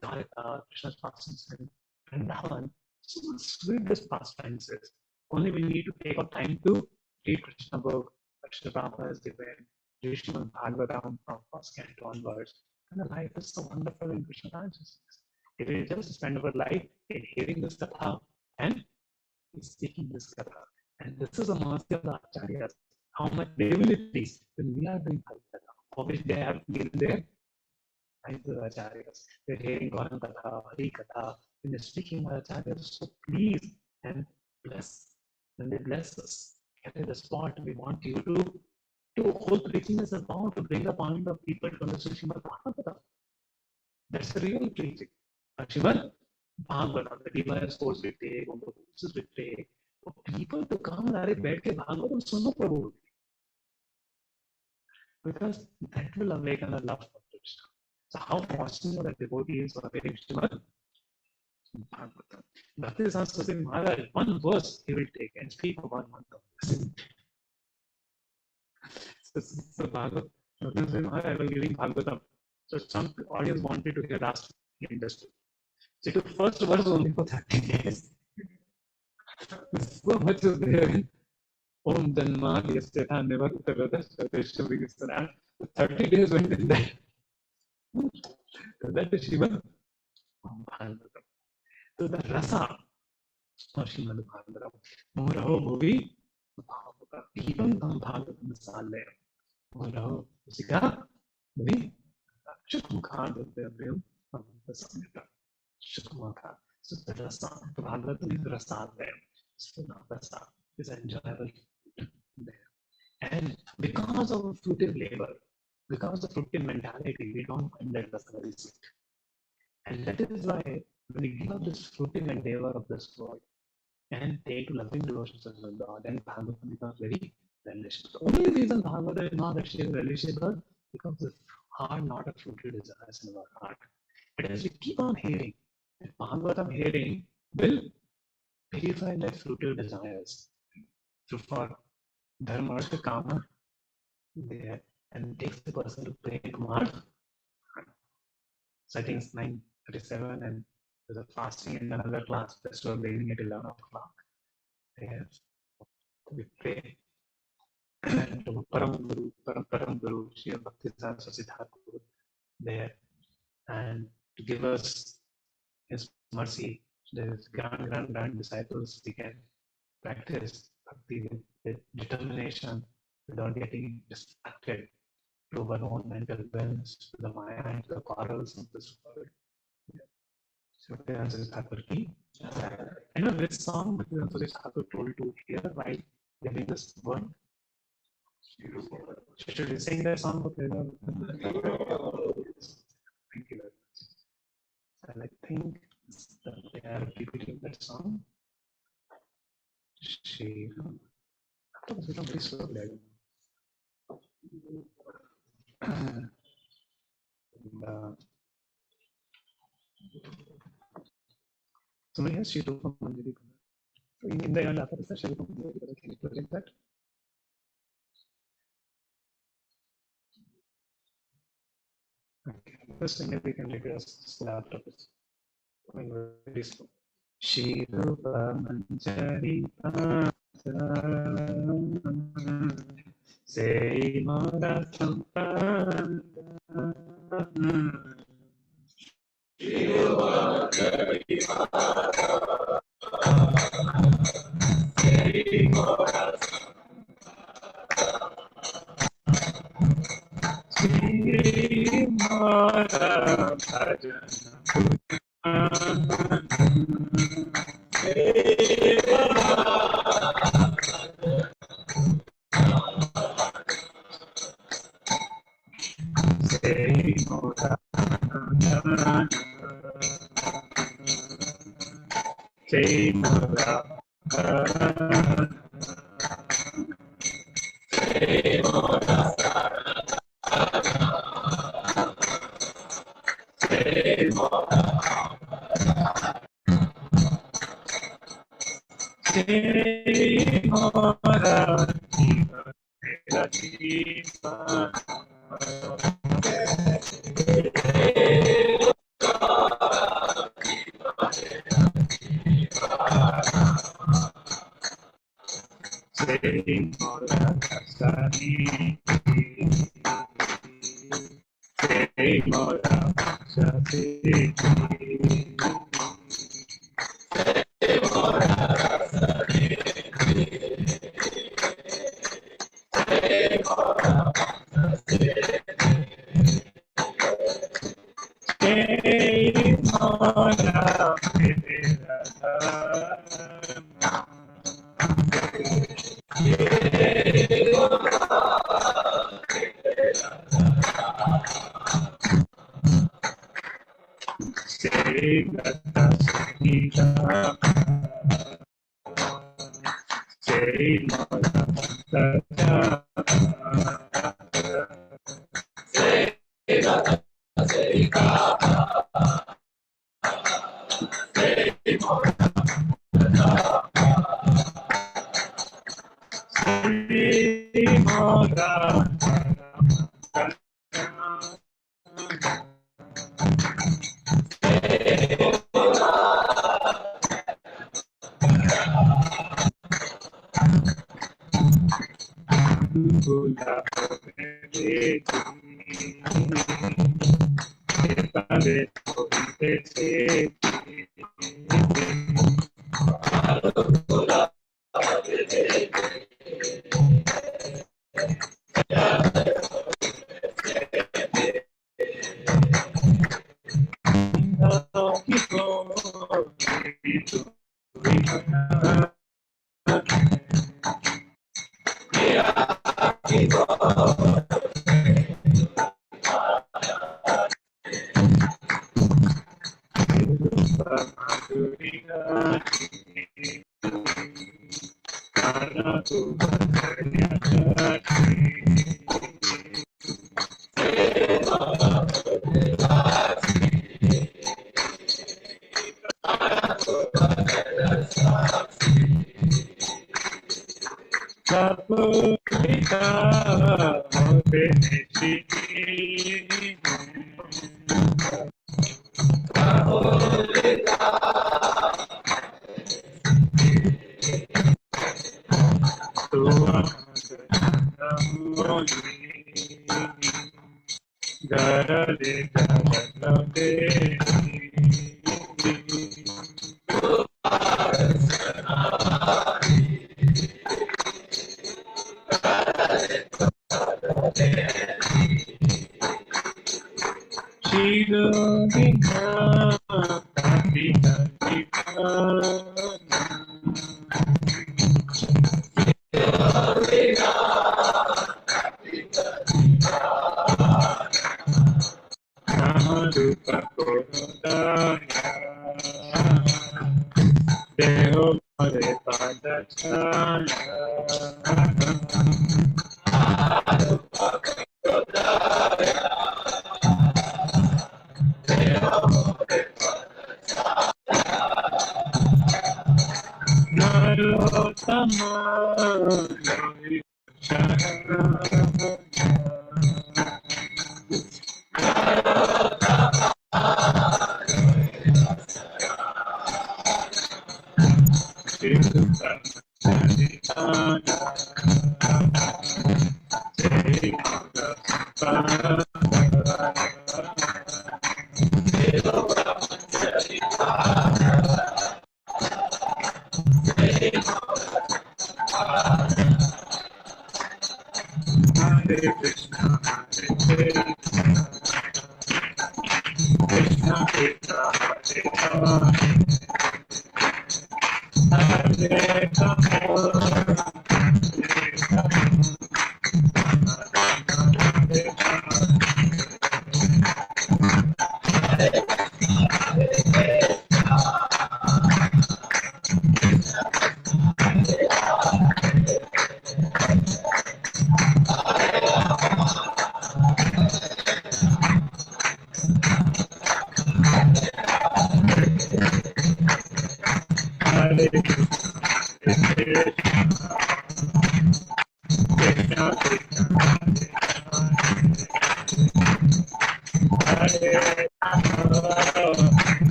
Dwarka, Krishna's pastimes in Vrindavan, so sweet this pastimes is. Only we need to take our time to read Krishna book, Krishna Prabhupada is given, read Srimad Bhagavatam from first canto onwards, and the life is so wonderful in Krishna consciousness. If we just spend our life in hearing this katha and speaking this katha, and this is a mercy of the acharyas, how much they will it please when we are doing Bhagavad, for which they have given their time to the acharyas. They're hearing Garam Katha, Hari Katha, when they're speaking, the acharyas are so pleased and bless. When they bless us, at the spot, we want you to whole preaching is about to bring the point of people to understand Srimad Bhagavatam. That's the real preaching. Srimad Bhagavatam, the divine course we take, on the courses we take, for people to come and बैठ के भागवतम सुनो प्रभु, because that will awaken a love for Krishna. So how fortunate that devotees are hearing Srimad Bhagavatam. Bhakti Saraswati Maharaj, one verse he will take and speak for 1 month of this. So Bhagavatam, Bhakti Saraswati Maharaj was giving Bhagavatam. So some audience wanted to hear last industry. So it took first verse only for 30 days. So much is there. Om Janma Yasya never Krishna begins to act. 30 days went in there. That is Shiva Bhagavatam. So the rasa of Srimad Bhagavatam, Muraho Bhuvi Bhagavatam, even Tam Bhagavatam Sale, Muraho Sika Bhuvi Shukmukha Devyam Samhita Shukmukha. So the rasa, Bhagavatam is rasa there. So the rasa is enjoyable there. And because of fruitive labor, because of fruitive mentality, we don't find that rasa very sweet. And that is why when we give up this fruitive endeavor of this world and take to loving devotions of God, then Bhagavatam becomes very relishable. The only reason Bhagavatam is not actually relishable because the heart not a fruitive desires in our heart. But as we keep on hearing, Bhagavatam hearing will purify their fruitive desires. So for Dharma Artha Kama there, and takes the person to pray Kumar. Settings 9:37, and there's a fasting in another class festival beginning at 11 o'clock. There we pray to Param Guru, Shri Bhakti Saraswati Thakur there, and to give us his mercy. There's grand disciples we can practice bhakti with determination without getting distracted to our own mental wellness, to the Maya and to the quarrels of this world. So the answer is Thakur ki. I know which song Bhakti Saraswati Thakur told to hear while giving this one. Should we sing that song? Thank you very much. And I think they are repeating that song. She. Somebody has Shiru from Manjari. In the end, after the Shiru from Manjari, can you present that? Okay, first thing we can request the laptop is going very slow. Shiru Manjari. Say Mara Sampan.